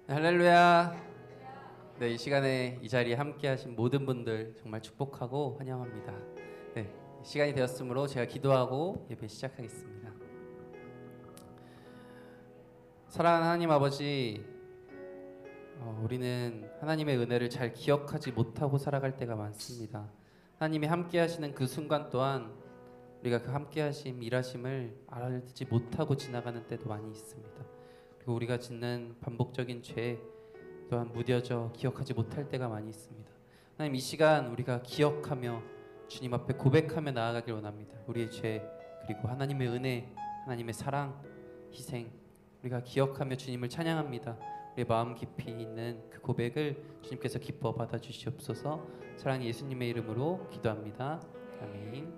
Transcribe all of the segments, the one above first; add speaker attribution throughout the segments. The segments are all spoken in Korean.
Speaker 1: 할렐루야. 네, 이 시간에 이 자리에 함께 하신 모든 분들 정말 축복하고 환영합니다. 네, 시간이 되었으므로 제가 기도하고 예배 시작하겠습니다. 사랑하는 하나님 아버지, 우리는 하나님의 은혜를 잘 기억하지 못하고 살아갈 때가 많습니다. 하나님이 함께 하시는 그 순간 또한 우리가 그 함께 하심, 일하심을 알아듣지 못하고 지나가는 때도 많이 있습니다. 그리고 우리가 짓는 반복적인 죄 또한 무뎌져 기억하지 못할 때가 많이 있습니다. 하나님, 이 시간 우리가 기억하며 주님 앞에 고백하며 나아가길 원합니다. 우리의 죄, 그리고 하나님의 은혜, 하나님의 사랑, 희생, 우리가 기억하며 주님을 찬양합니다. 우리의 마음 깊이 있는 그 고백을 주님께서 기뻐 받아주시옵소서. 사랑하는 예수님의 이름으로 기도합니다. 아멘.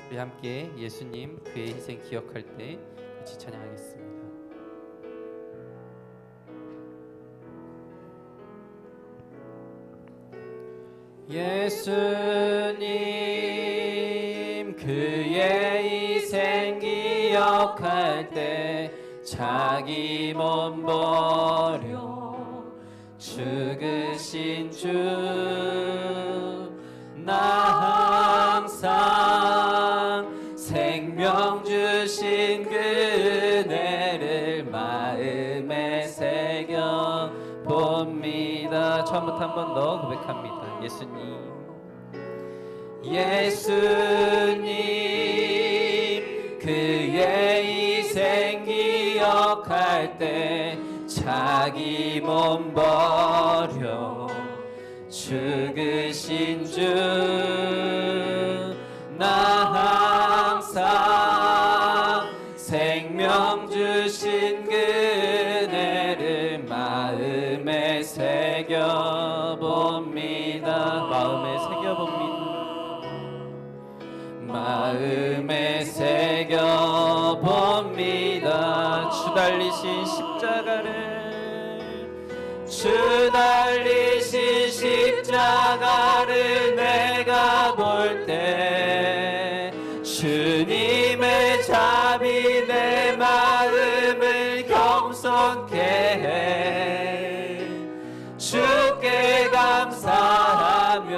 Speaker 1: 우리 함께 예수님, 그의 희생 기억할 때 같이 찬양하겠습니다. 예수님, 그의 희생 기억할 때 자기 몸 버려 죽으신 주, 나 항상 생명 주신 그 은혜를 마음에 새겨 봅니다. 처음부터 한 번 더 고백합니다. 예수님, 그의 희생 기억할 때 자기 몸 버려 죽으신 주, 나 항상 생명 주신 그 은혜를 마음에 새겨봅니다. 마음에 새겨봅니다. 주 달리신 십자가를 내가 볼 때 주님의 잡이 내 마음을 겸손케 해. 주께 감사하며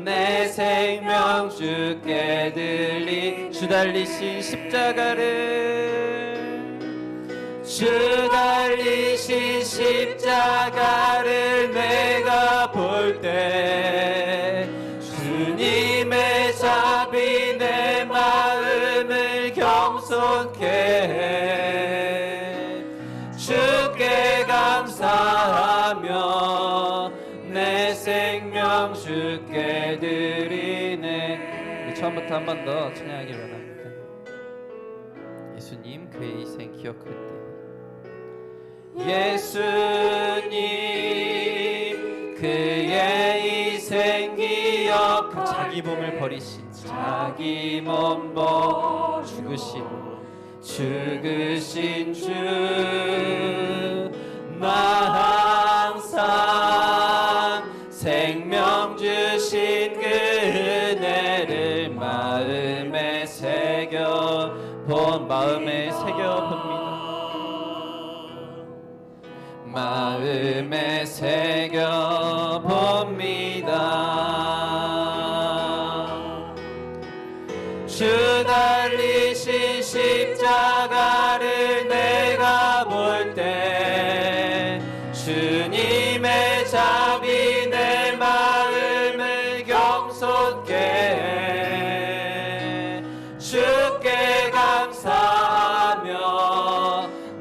Speaker 1: 내 생명 주께 드리. 주 달리신 십자가를 내가 볼 때 주님의 잡이 내 마음을 겸손케 해. 주께 감사하며 내 생명 주께 드리네. 우리 처음부터 한 번 더 찬양하길 원합니다. 예수님, 그의 희생 기억할 때. 예수님, 그의 희생 기억할 때 자기 몸을 버리신, 자기 몸 죽으신 주, 나 항상 생명 주신 그 은혜를 마음에 새겨봅니다. 마음에 새겨봅니다. 주 달리신 십자가를 내가 볼 때 주님의 잡이 내 마음을 겸손케 해. 주께 감사하며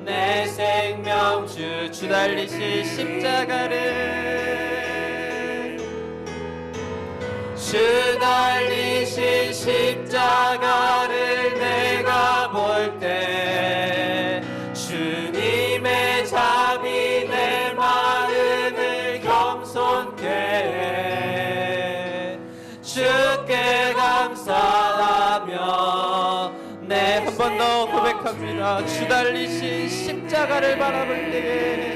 Speaker 1: 내 생명 주 달리신 십자가를 내가 볼 때 주님의 잡이 내 마음을 겸손케 해. 주께 감사하며 네, 한 번 더 고백합니다. 주 달리신 십자가를 바라볼 때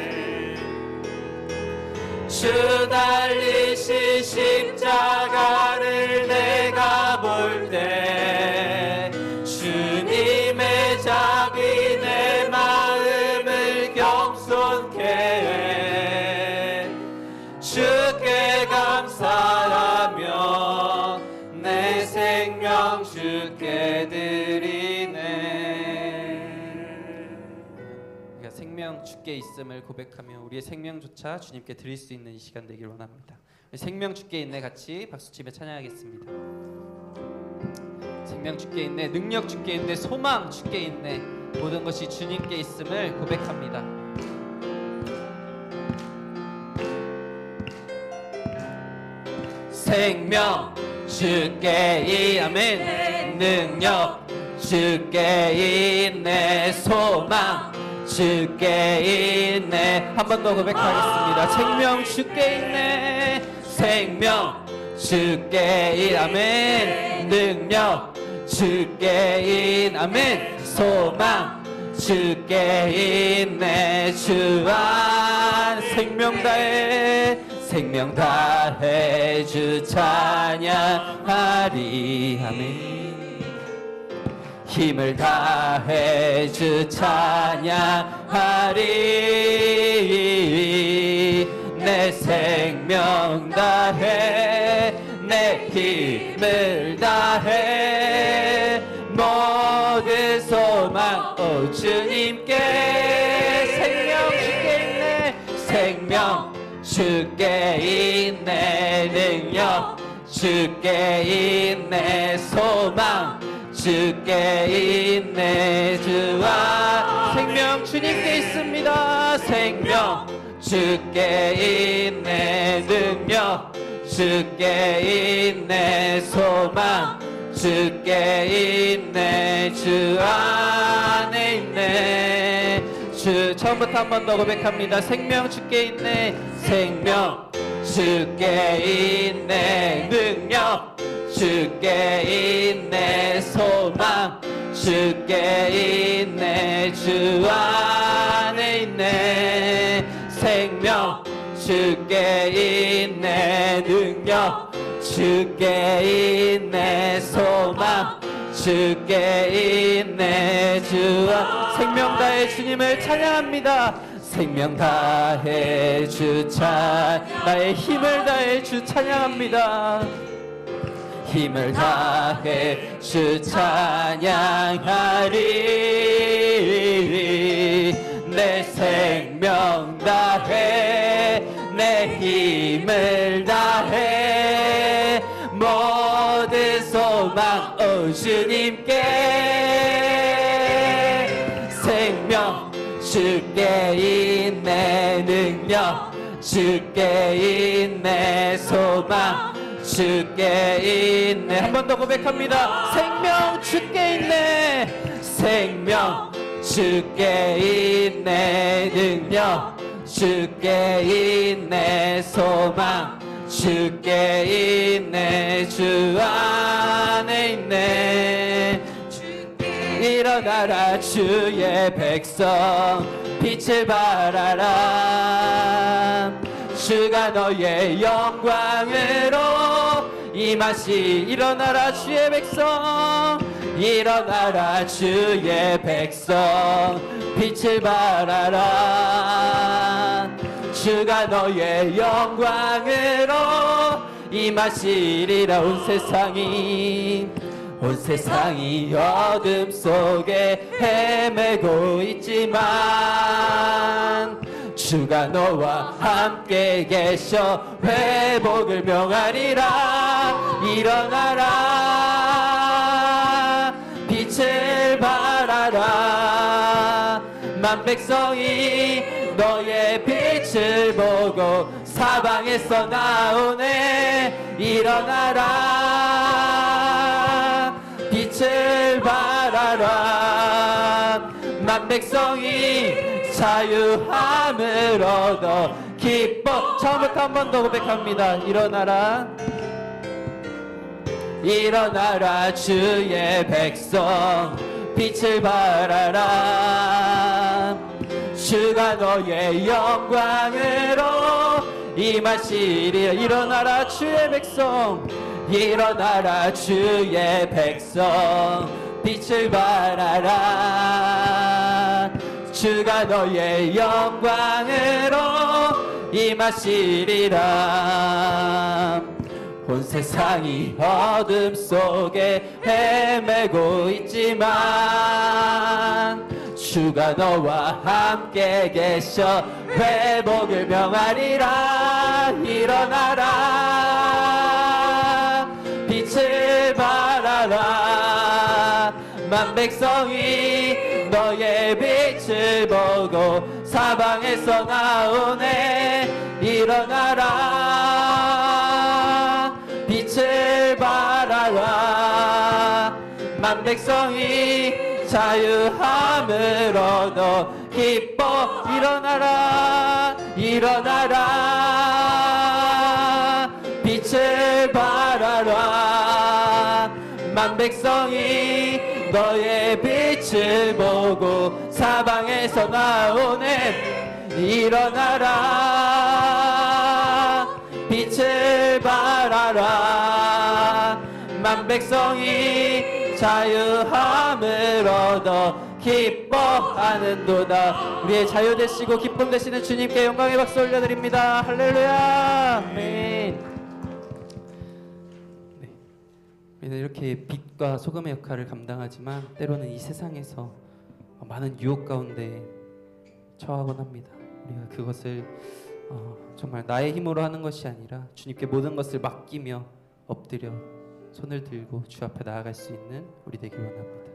Speaker 1: 주 달리신 십자가를 내가 볼 때 주님의 잡이 내 마음을 겸손케 주께 감사하며 내 생명 주께 드리네. 우리가 생명 주께 있음을 고백하며 우리의 생명조차 주님께 드릴 수 있는 이 시간 되길 원합니다. 생명 주께 있네 같이 박수치며 찬양하겠습니다. 생명 주께 있네, 능력 주께 있네, 소망 주께 있네, 모든 것이 주님께 있음을 고백합니다. 생명 주께 아멘, 능력 주께 있네, 소망 주께 있네. 한 번 더 고백하겠습니다. 생명 주께 있네, 생명 주께 아멘, 능력 주께 있네 아멘, 소망 주께 있네. 주 안 생명 다해, 생명 다해 주 찬양하리 아멘. 힘을 다해 주 찬양하리. 내 생명 다해, 내 힘을 다해, 모든 소망 오 주님께. 생명 주께 있네, 생명 주께 있네, 능력 주께 있네, 소망 주께 있네. 주와 생명 주님께 있습니다. 생명 주께 있네, 능력 주께 있네, 소망 주께 있네. 주 안에 있네. 주 처음부터 한 번 더 고백합니다. 생명 주께 있네, 생명 주께 있네, 능력 주께 있네, 소망 주께 있네. 주 안에 있네. 생명 주께 있네, 능력 주께 있네, 소망 주께 있네. 주와 생명 다해 주님을 찬양합니다. 생명 다해 주 찬양, 나의 힘을 다해 주 찬양합니다. 힘을 다해 주 찬양하리. 내 생명 다해, 내 힘을 다해, 모든 소망 오 주님께. 생명 주께 있네, 능력 주께 있네, 소망 주께 있네. 한 번 더 고백합니다. 생명 주께 있네, 생명 주께 있네, 능력 주께 있네, 소망 주께 있네. 주 안에 있네. 일어나라 주의 백성, 빛을 발하라. 주가 너의 영광으로 임하시. 일어나라 주의 백성, 일어나라 주의 백성, 빛을 발하라. 주가 너의 영광으로 임하시리라. 온 세상이 어둠 속에 헤매고 있지만 주가 너와 함께 계셔 회복을 명하리라. 일어나라 빛을 발하라. 만 백성이 너의 빛을 보고 사방에서 나오네. 일어나라 빛을 발하라. 만 백성이 자유함을 얻어 기뻐. 처음부터 한 번 더 고백합니다. 일어나라 일어나라 주의 백성, 빛을 발하라. 주가 너의 영광으로 임하시리라. 일어나라 주의 백성, 일어나라 주의 백성, 빛을 발하라. 주가 너의 영광으로 임하시리라. 온 세상이 어둠 속에 헤매고 있지만 주가 너와 함께 계셔 회복을 명하리라. 일어나라 빛을 발하라. 만 백성이 너의 빛을 보고 사방에서 나오네. 일어나라 빛을 발하라. 만 백성이 자유함을 얻어 기뻐. 일어나라 일어나라 빛을 발하라. 만 백성이 너의 빛을 보고 사방에서 나오네. 일어나라 빛을 발하라. 만 백성이 자유함을 얻어 기뻐하는도다. 우리의 자유 되시고 기쁨 되시는 주님께 영광의 박수 올려드립니다. 할렐루야. 아멘. 네. 우리는 이렇게 빛과 소금의 역할을 감당하지만 때로는 이 세상에서 많은 유혹 가운데 처하곤 합니다. 우리가 그것을 정말 나의 힘으로 하는 것이 아니라 주님께 모든 것을 맡기며 엎드려 손을 들고 주 앞에 나아갈 수 있는 우리 되기 원합니다.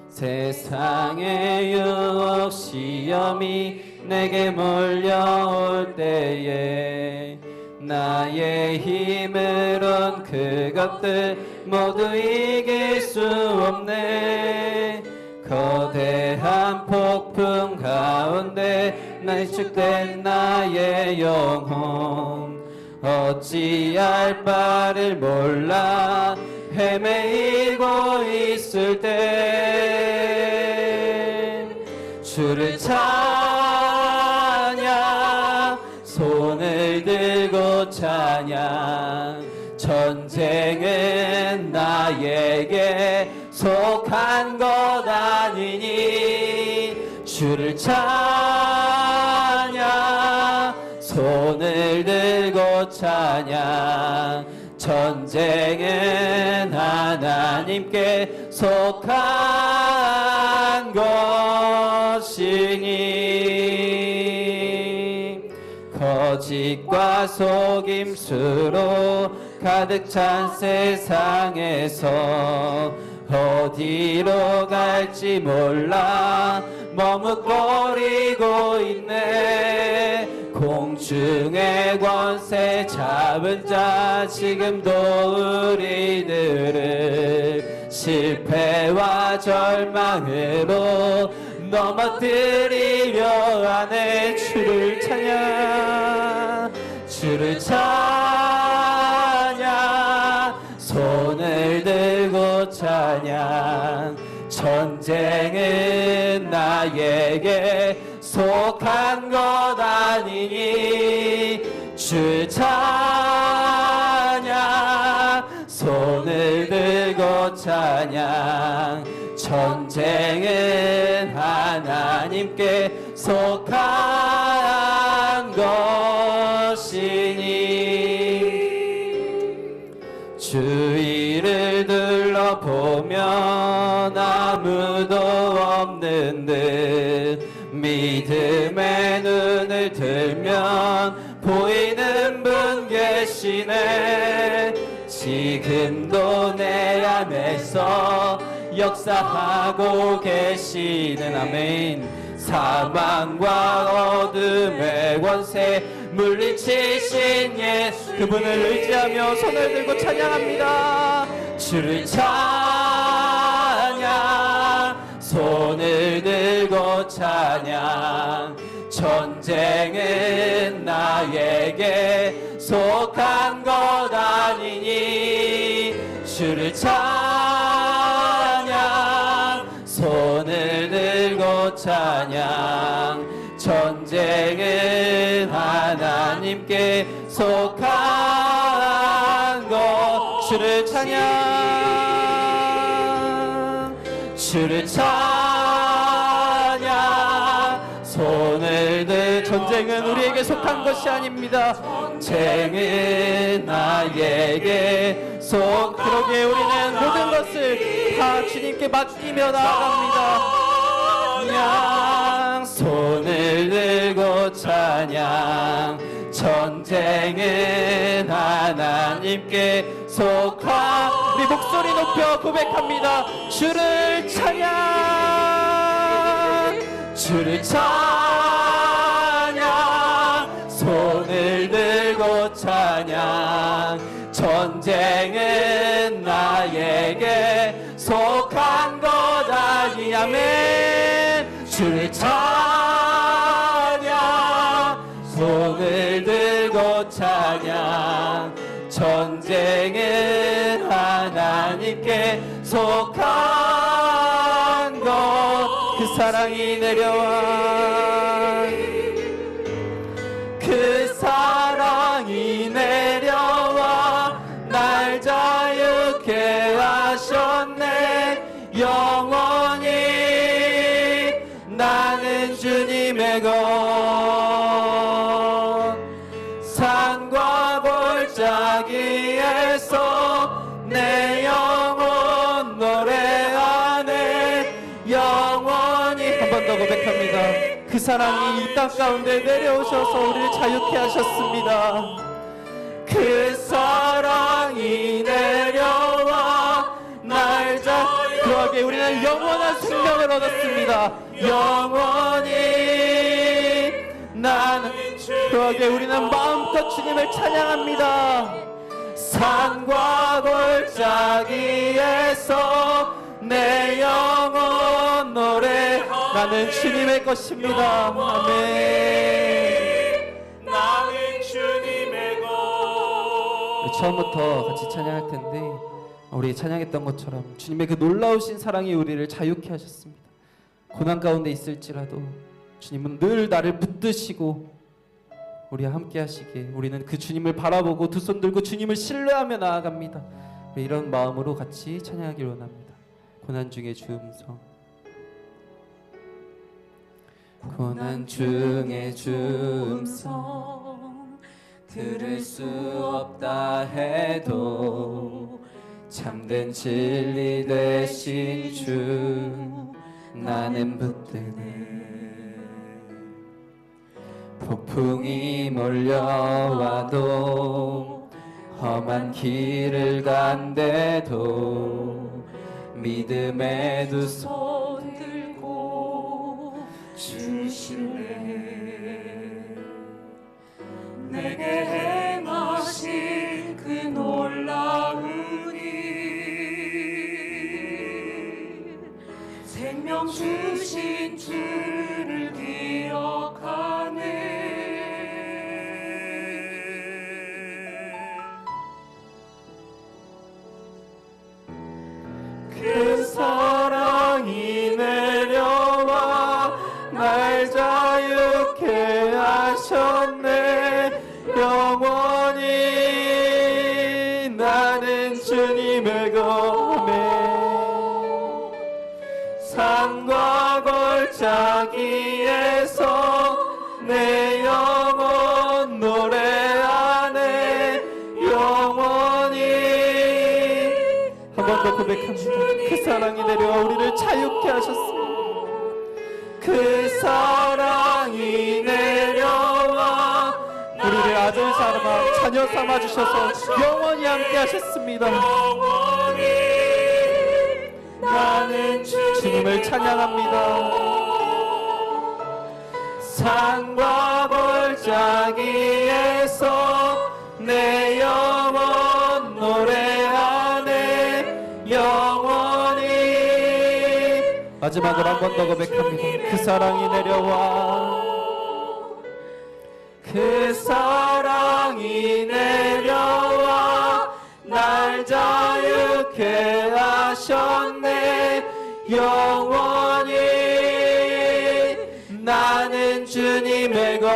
Speaker 1: 세상의 유혹 시험이 내게 몰려올 때에 나의 힘으론 그것들 모두 이길 수 없네. 거대한 폭풍 가운데 날축된 나의 영혼 어찌할 바를 몰라 헤매이고 있을 때 주를 찬양 손을 들고 찬양. 전쟁은 나에게 속한 것 아니니 주를 찬양 손을 들고 찬양. 전쟁은 하나님께 속한 것이니 거짓과 속임수로 가득 찬 세상에서 어디로 갈지 몰라 머뭇거리고 있네. 공중의 권세 잡은 자 지금도 우리들을 실패와 절망으로 넘어뜨리려 하네. 주를 찬양 주를 찬양 손을 들고 찬양. 전쟁은 나에게 속한 것 아니니 주 찬양 손을 들고 찬양. 전쟁은 하나님께 속한 것이니 주위를 둘러보면 아무도 없는 듯 믿음의 눈을 들면 보이는 분 계시네. 지금도 내 안에서 역사하고 계시는 아멘. 사망과 어둠의 권세 물리치신 예수 그분을 의지하며 손을 들고 찬양합니다. 주를 찬양 손을 들고 찬양. 전쟁은 나에게 속한 것 아니니 주를 찬양 손을 들고 찬양. 전쟁은 하나님께 속한 것. 주를 찬양 주를 찬양 손을 들 전쟁은 우리에게 속한 것이 아닙니다. 전쟁은 나에게 속. 그러기에 우리는 모든 것을 다 주님께 맡기며 나아갑니다. 찬양, 손을 들고 찬양. 전쟁은 하나님께 속한. 우리 목소리 높여 고백합니다. 주를 찬양, 주를 찬양. 손을 들고 찬양. 전쟁은 나에게 속한 것 아니. 아멘. 주를 찬양, 손을 들고 찬양. 전쟁은 하나님께 속한 것. 그 사랑이 내려와, 그 사랑이 내려와 날 자유케 하셨네. 영원히 나는 주님의 것. 산과 골짜기에서 내 영혼 노래하네. 영원히. 한 번 더 고백합니다. 그 사랑이 이 땅 가운데 내려오셔서 우리를 자유케 하셨습니다. 그 사랑이 내려와 날 자유하게. 우리는 영원한 생명을 얻었습니다. 영원히 나는 그러게. 우리는 마음껏 주님을 찬양합니다. 산과 골짜기에서 내 영혼 노래. 나는 주님의 것입니다. 아멘.
Speaker 2: 나는 주님의 것.
Speaker 1: 처음부터 같이 찬양할 텐데 우리 찬양했던 것처럼 주님의 그 놀라우신 사랑이 우리를 자유케 하셨습니다. 고난 가운데 있을지라도 주님은 늘 나를 붙드시고 우리와 함께 하시기에 우리는 그 주님을 바라보고 두 손 들고 주님을 신뢰하며 나아갑니다. 이런 마음으로 같이 찬양하기를 원합니다. 고난 중에 주 음성. 고난 중에 주 음성 들을 수 없다 해도 참된 진리 되신 주 나는 붙드네. 폭풍이 몰려와도 험한 길을 간대도 믿음의 두 손 들고 주실래.
Speaker 2: 내게 행하신 그 놀라운 일, 생명 주신 주를 기억하네.
Speaker 1: 그 사랑이 내려와 날 자유케 하셨네. 영원히 나는 주님의 검에. 산과 골짜기에서 내 영혼 노래하네. 영원히. 한 번 더 고백합니다. 그 사랑이 내려와 우리를 자유케 하셨습니다. 그 사랑이 내려와 우리를 아들 삼아 자녀 삼아 주셔서 영원히 함께 하셨습니다.
Speaker 2: 영원히 나는
Speaker 1: 주님을 찬양합니다. 산과 골짜기에서 내 영혼 노래하네. 영원히. 마지막으로 한 번 더 고백합니다. 그 사랑이 내려와, 그 사랑이 내려와 날 자유케 하셨네. 영원히 나는 주님의 것.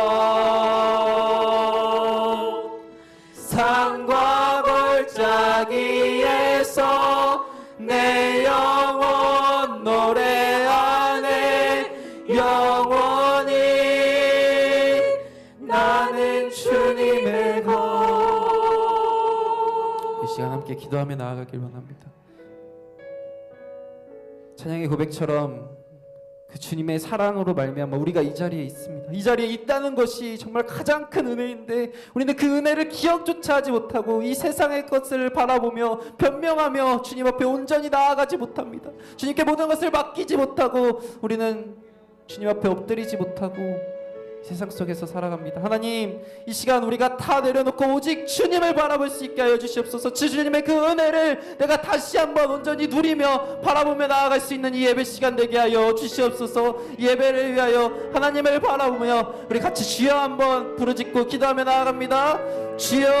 Speaker 1: 산과 골짜기에서 내 영혼 노래하네. 영원히. 함께 기도하며 나아가길 원합니다. 찬양의 고백처럼 그 주님의 사랑으로 말미암아 우리가 이 자리에 있습니다. 이 자리에 있다는 것이 정말 가장 큰 은혜인데 우리는 그 은혜를 기억조차 하지 못하고 이 세상의 것을 바라보며 변명하며 주님 앞에 온전히 나아가지 못합니다. 주님께 모든 것을 맡기지 못하고 우리는 주님 앞에 엎드리지 못하고 세상 속에서 살아갑니다. 하나님, 이 시간 우리가 다 내려놓고 오직 주님을 바라볼 수 있게 하여 주시옵소서. 주님의 그 은혜를 내가 다시 한번 온전히 누리며 바라보며 나아갈 수 있는 이 예배 시간 되게 하여 주시옵소서. 이 예배를 위하여 하나님을 바라보며 우리 같이 주여 한번 부르짖고 기도하며 나아갑니다. 주여,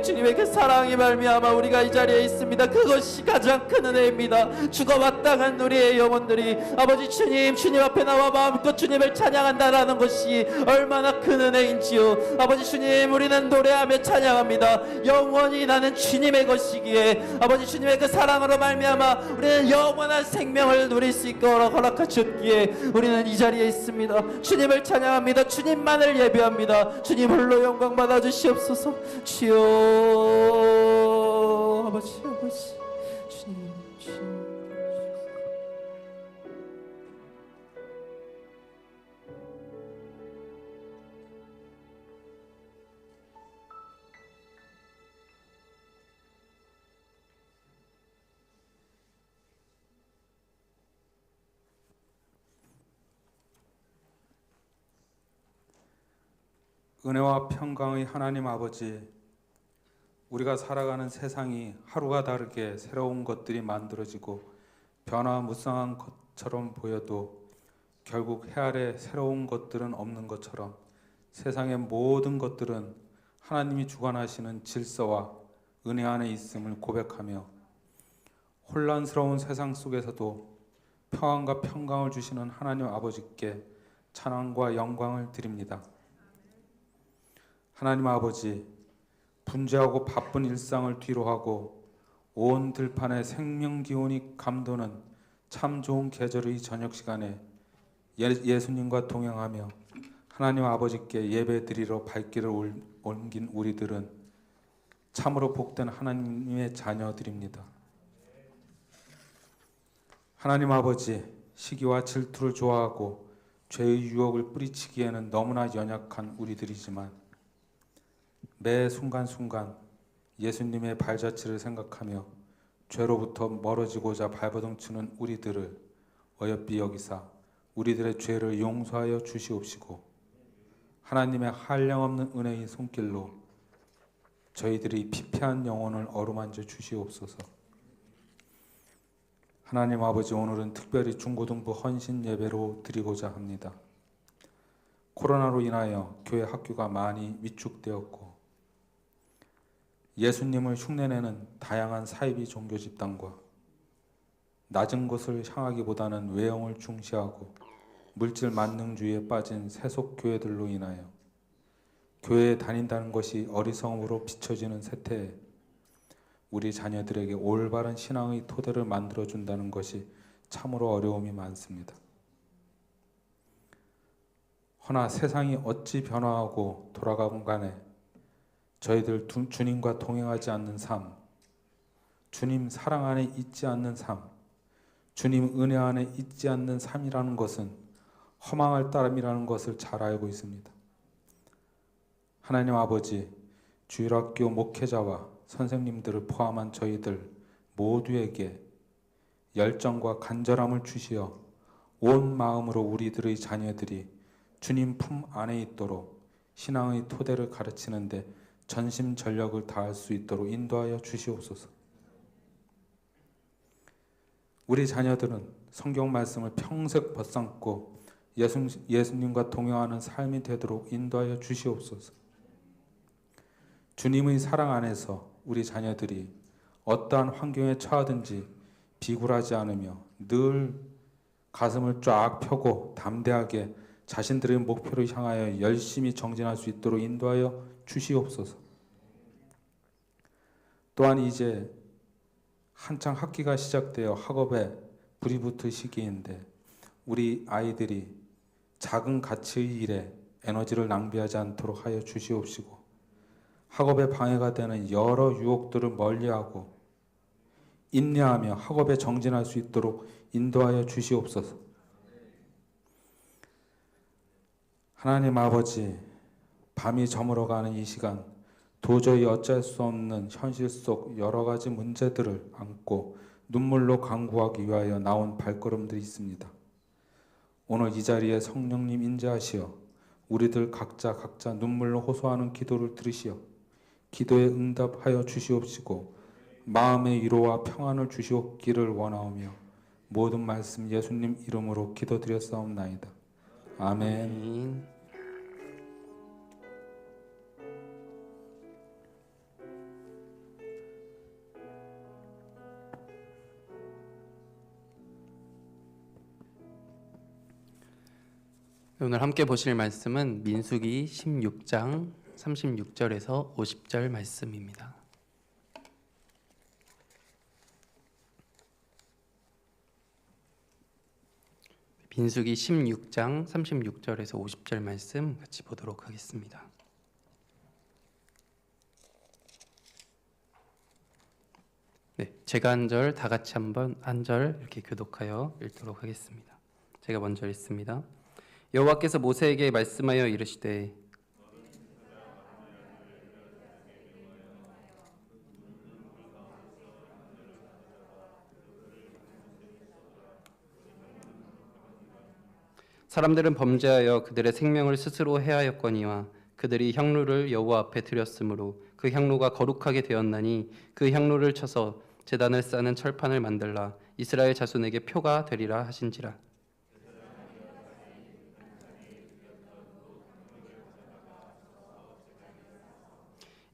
Speaker 1: 주님의 그 사랑이 말미암아 우리가 이 자리에 있습니다. 그것이 가장 큰 은혜입니다. 죽어마땅한 우리의 영혼들이 아버지 주님 앞에 나와 마음껏 주님을 찬양한다라는 것이 얼마나 큰 은혜인지요. 아버지 주님, 우리는 노래하며 찬양합니다. 영원히 나는 주님의 것이기에 아버지 주님의 그 사랑으로 말미암아 우리는 영원한 생명을 누릴 수 있도록 허락하셨기에 우리는 이 자리에 있습니다. 주님을 찬양합니다. 주님만을 예배합니다. 주님 홀로 영광 받아 주시옵소서. 주여, 아버지 주님.
Speaker 3: 은혜와 평강의 하나님 아버지, 우리가 살아가는 세상이 하루가 다르게 새로운 것들이 만들어지고 변화무쌍한 것처럼 보여도 결국 해 아래 새로운 것들은 없는 것처럼 세상의 모든 것들은 하나님이 주관하시는 질서와 은혜 안에 있음을 고백하며 혼란스러운 세상 속에서도 평안과 평강을 주시는 하나님 아버지께 찬양과 영광을 드립니다. 하나님 아버지, 분주하고 바쁜 일상을 뒤로하고 온 들판에 생명 기운이 감도는 참 좋은 계절의 저녁 시간에 예수님과 동행하며 하나님 아버지께 예배드리러 발길을 옮긴 우리들은 참으로 복된 하나님의 자녀들입니다. 하나님 아버지, 시기와 질투를 좋아하고 죄의 유혹을 뿌리치기에는 너무나 연약한 우리들이지만 매 순간순간 예수님의 발자취를 생각하며 죄로부터 멀어지고자 발버둥치는 우리들을 어여삐 여기사 우리들의 죄를 용서하여 주시옵시고 하나님의 한량없는 은혜의 손길로 저희들이 피폐한 영혼을 어루만져 주시옵소서. 하나님 아버지, 오늘은 특별히 중고등부 헌신 예배로 드리고자 합니다. 코로나로 인하여 교회 학교가 많이 위축되었고 예수님을 흉내내는 다양한 사이비 종교 집단과 낮은 곳을 향하기보다는 외형을 중시하고 물질 만능주의에 빠진 세속 교회들로 인하여 교회에 다닌다는 것이 어리석음으로 비춰지는 세태에 우리 자녀들에게 올바른 신앙의 토대를 만들어준다는 것이 참으로 어려움이 많습니다. 허나 세상이 어찌 변화하고 돌아가건 간에 저희들 주님과 동행하지 않는 삶, 주님 사랑 안에 있지 않는 삶, 주님 은혜 안에 있지 않는 삶이라는 것은 허망할 따름이라는 것을 잘 알고 있습니다. 하나님 아버지, 주일학교 목회자와 선생님들을 포함한 저희들 모두에게 열정과 간절함을 주시어 온 마음으로 우리들의 자녀들이 주님 품 안에 있도록 신앙의 토대를 가르치는데 전심전력을 다할 수 있도록 인도하여 주시옵소서. 우리 자녀들은 성경 말씀을 평생 벗삼고 예수님과 동행하는 삶이 되도록 인도하여 주시옵소서. 주님의 사랑 안에서 우리 자녀들이 어떠한 환경에 처하든지 비굴하지 않으며 늘 가슴을 쫙 펴고 담대하게 자신들의 목표를 향하여 열심히 정진할 수 있도록 인도하여 주시옵소서. 또한 이제 한창 학기가 시작되어 학업에 불이 붙을 시기인데 우리 아이들이 작은 가치의 일에 에너지를 낭비하지 않도록 하여 주시옵시고 학업에 방해가 되는 여러 유혹들을 멀리하고 인내하며 학업에 정진할 수 있도록 인도하여 주시옵소서. 하나님 아버지, 밤이 저물어가는 이 시간 도저히 어쩔 수 없는 현실 속 여러 가지 문제들을 안고 눈물로 간구하기 위하여 나온 발걸음들이 있습니다. 오늘 이 자리에 성령님 인자하시어 우리들 각자 눈물로 호소하는 기도를 들으시어 기도에 응답하여 주시옵시고 마음의 위로와 평안을 주시옵기를 원하오며 모든 말씀 예수님 이름으로 기도드렸사옵나이다. 아멘.
Speaker 1: 아멘. 오늘 함께 보실 말씀은 민수기 16장 36절에서 50절 말씀입니다. 민수기 16장 36절에서 50절 말씀 같이 보도록 하겠습니다. 네, 제가 한 절 다 같이 한번 한 절 이렇게 교독하여 읽도록 하겠습니다. 제가 먼저 읽습니다. 여호와께서 모세에게 말씀하여 이르시되 사람들은 범죄하여 그들의 생명을 스스로 해하였거니와 그들이 향로를 여호와 앞에 드렸으므로 그 향로가 거룩하게 되었나니 그 향로를 쳐서 제단을 싸는 철판을 만들라 이스라엘 자손에게 표가 되리라 하신지라.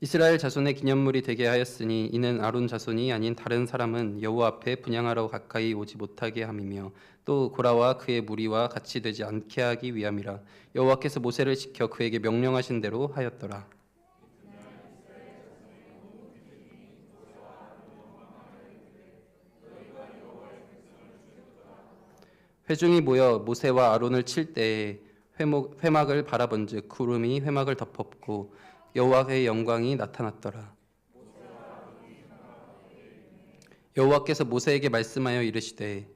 Speaker 1: 이스라엘 자손의 기념물이 되게 하였으니 이는 아론 자손이 아닌 다른 사람은 여호와 앞에 분향하러 가까이 오지 못하게 함이며 또 고라와 그의 무리와 같이 되지 않게 하기 위함이라. 여호와께서 모세를 시켜 그에게 명령하신 대로 하였더라. 회중이 모여 모세와 아론을 칠 때에 회막을 바라본즉 구름이 회막을 덮었고 여호와의 영광이 나타났더라. 여호와께서 모세에게 말씀하여 이르시되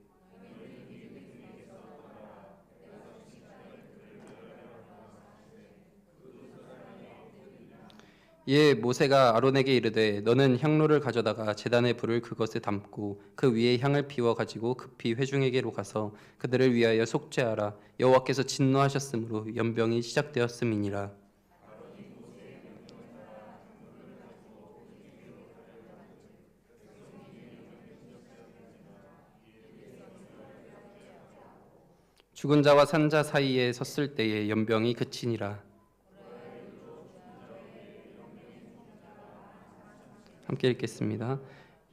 Speaker 1: 이에 모세가 아론에게 이르되 너는 향로를 가져다가 제단의 불을 그것에 담고 그 위에 향을 피워 가지고 급히 회중에게로 가서 그들을 위하여 속죄하라. 여호와께서 진노하셨으므로 연병이 시작되었음이니라. 죽은 자와 산 자 사이에 섰을 때에 연병이 그치니라. 함께 읽겠습니다.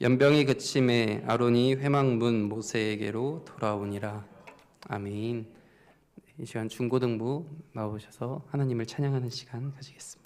Speaker 1: 연병이 그침에 아론이 회막문 모세에게로 돌아오니라. 아멘. 이 시간 중고등부 나오셔서 하나님을 찬양하는 시간 가지겠습니다.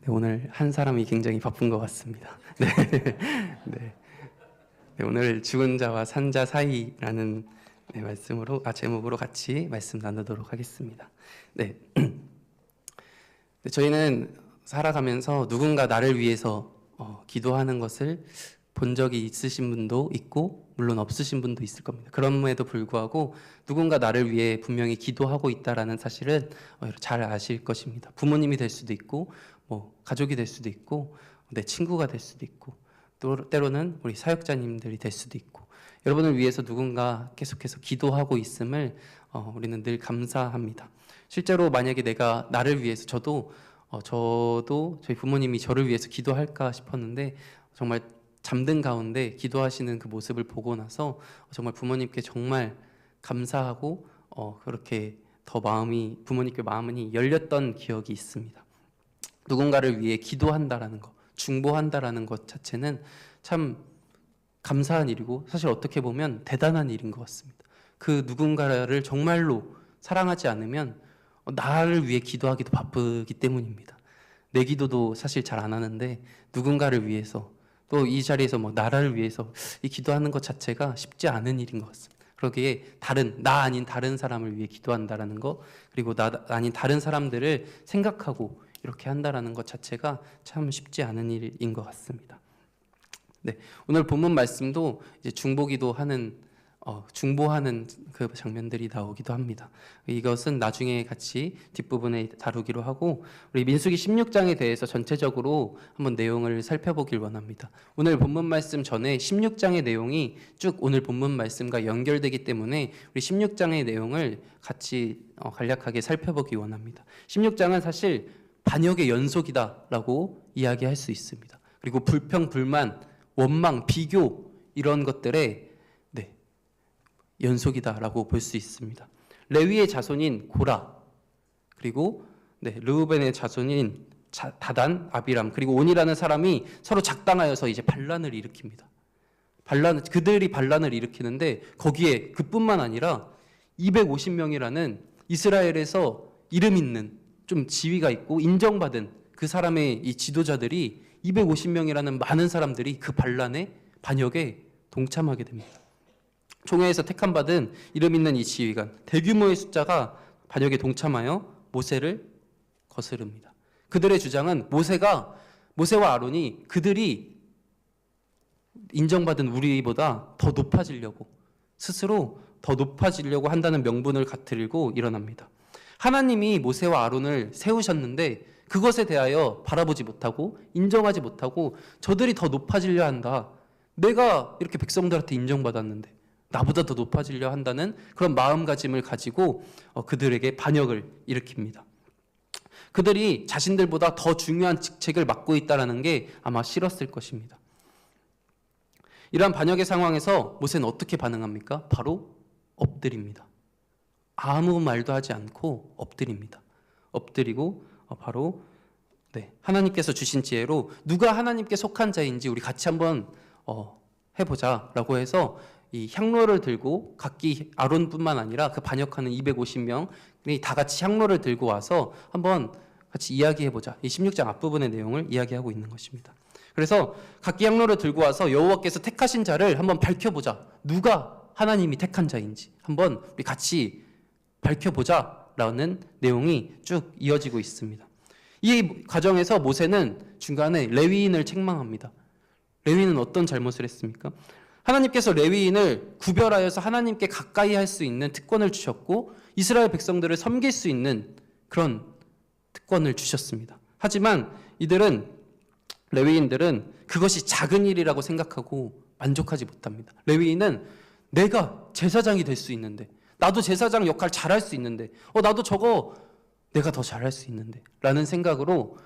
Speaker 1: 네, 오늘 한 사람이 굉장히 바쁜 것 같습니다. 네. 네. 네, 오늘 죽은 자와 산 자 사이라는 제목으로 같이 말씀 나누도록 하겠습니다. 네. 네, 저희는 살아가면서 누군가 나를 위해서 기도하는 것을 본 적이 있으신 분도 있고 물론 없으신 분도 있을 겁니다. 그럼에도 불구하고 누군가 나를 위해 분명히 기도하고 있다라는 사실은 잘 아실 것입니다. 부모님이 될 수도 있고 가족이 될 수도 있고 내 친구가 될 수도 있고 또 때로는 우리 사역자님들이 될 수도 있고 여러분을 위해서 누군가 계속해서 기도하고 있음을 우리는 늘 감사합니다. 실제로 만약에 내가 나를 위해서 저도 저희 부모님이 저를 위해서 기도할까 싶었는데 정말 잠든 가운데 기도하시는 그 모습을 보고 나서 정말 부모님께 정말 감사하고 그렇게 더 부모님께 마음이 열렸던 기억이 있습니다. 누군가를 위해 기도한다라는 것, 중보한다라는 것 자체는 참 감사한 일이고 사실 어떻게 보면 대단한 일인 것 같습니다. 그 누군가를 정말로 사랑하지 않으면 나를 위해 기도하기도 바쁘기 때문입니다. 내 기도도 사실 잘 안 하는데 누군가를 위해서 또 이 자리에서 나라를 위해서 이 기도하는 것 자체가 쉽지 않은 일인 것 같습니다. 그러기에 나 아닌 다른 사람을 위해 기도한다라는 것 그리고 나 아닌 다른 사람들을 생각하고 이렇게 한다라는 것 자체가 참 쉽지 않은 일인 것 같습니다. 네, 오늘 본문 말씀도 이제 중보하는 그 장면들이 나오기도 합니다. 이것은 나중에 같이 뒷부분에 다루기로 하고 우리 민수기 16장에 대해서 전체적으로 한번 내용을 살펴보길 원합니다. 오늘 본문 말씀 전에 16장의 내용이 쭉 오늘 본문 말씀과 연결되기 때문에 우리 16장의 내용을 같이 간략하게 살펴보기 원합니다. 16장은 사실 반역의 연속이다라고 이야기할 수 있습니다. 그리고 불평, 불만, 원망, 비교 이런 것들의 연속이다라고 볼 수 있습니다. 레위의 자손인 고라 그리고 르우벤의 자손인 다단, 아비람 그리고 온이라는 사람이 서로 작당하여서 이제 반란을 일으킵니다. 그들이 반란을 일으키는데 거기에 그뿐만 아니라 250명이라는 이스라엘에서 이름 있는 좀 지위가 있고 인정받은 그 사람의 이 지도자들이 250명이라는 많은 사람들이 그 반역에 동참하게 됩니다. 총회에서 택함받은 이름 있는 이 지휘관 대규모의 숫자가 반역에 동참하여 모세를 거스릅니다. 그들의 주장은 모세와 아론이 그들이 인정받은 우리보다 더 높아지려고 스스로 더 높아지려고 한다는 명분을 갖들고 일어납니다. 하나님이 모세와 아론을 세우셨는데 그것에 대하여 바라보지 못하고 인정하지 못하고 저들이 더 높아지려 한다. 내가 이렇게 백성들한테 인정받았는데 나보다 더 높아지려 한다는 그런 마음가짐을 가지고 그들에게 반역을 일으킵니다. 그들이 자신들보다 더 중요한 직책을 맡고 있다는 게 아마 싫었을 것입니다. 이러한 반역의 상황에서 모세는 어떻게 반응합니까? 바로 엎드립니다. 아무 말도 하지 않고 엎드립니다. 엎드리고 바로 하나님께서 주신 지혜로 누가 하나님께 속한 자인지 우리 같이 한번 해보자라고 해서 이 향로를 들고 각기 아론뿐만 아니라 그 반역하는 250명이 다 같이 향로를 들고 와서 한번 같이 이야기해보자. 이 16장 앞부분의 내용을 이야기하고 있는 것입니다. 그래서 각기 향로를 들고 와서 여호와께서 택하신 자를 한번 밝혀보자. 누가 하나님이 택한 자인지 한번 우리 같이 밝혀보자라는 내용이 쭉 이어지고 있습니다. 이 과정에서 모세는 중간에 레위인을 책망합니다. 레위인은 어떤 잘못을 했습니까? 하나님께서 레위인을 구별하여서 하나님께 가까이 할 수 있는 특권을 주셨고 이스라엘 백성들을 섬길 수 있는 그런 특권을 주셨습니다. 하지만 레위인들은 그것이 작은 일이라고 생각하고 만족하지 못합니다. 레위인은 내가 제사장이 될 수 있는데 나도 제사장 역할 잘할 수 있는데 나도 저거 내가 더 잘할 수 있는데 라는 생각으로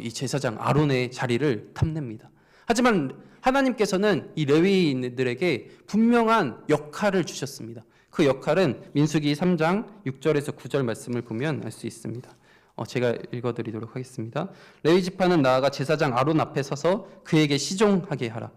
Speaker 1: 이 제사장 아론의 자리를 탐냅니다. 하지만 하나님께서는 이 레위인들에게 분명한 역할을 주셨습니다. 그 역할은 민수기 3장 6절에서 9절 말씀을 보면 알 수 있습니다. 제가 읽어드리도록 하겠습니다. 레위 지파는 나아가 제사장 아론 앞에 서서 그에게 시종하게 하라.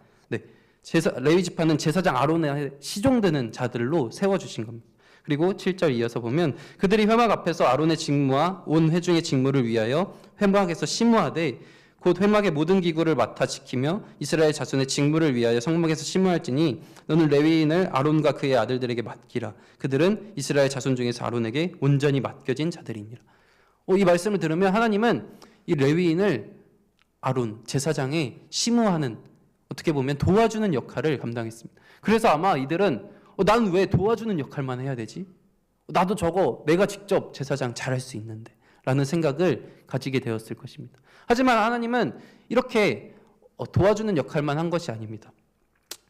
Speaker 1: 레위 지파는 제사장 아론에 시종되는 자들로 세워주신 겁니다. 그리고 7절 이어서 보면 그들이 회막 앞에서 아론의 직무와 온 회중의 직무를 위하여
Speaker 4: 회막에서 심우하되 곧 회막의 모든 기구를 맡아 지키며 이스라엘 자손의 직무를 위하여 성막에서 심우할지니 너는 레위인을 아론과 그의 아들들에게 맡기라. 그들은 이스라엘 자손 중에서 아론에게 온전히 맡겨진 자들이니라. 이 말씀을 들으면 하나님은 이 레위인을 아론 제사장에 심우하는, 어떻게 보면 도와주는 역할을 감당했습니다. 그래서 아마 이들은 나는 왜 도와주는 역할만 해야 되지? 나도 저거 내가 직접 제사장 잘할 수 있는데 라는 생각을 가지게 되었을 것입니다. 하지만 하나님은 이렇게 도와주는 역할만 한 것이 아닙니다.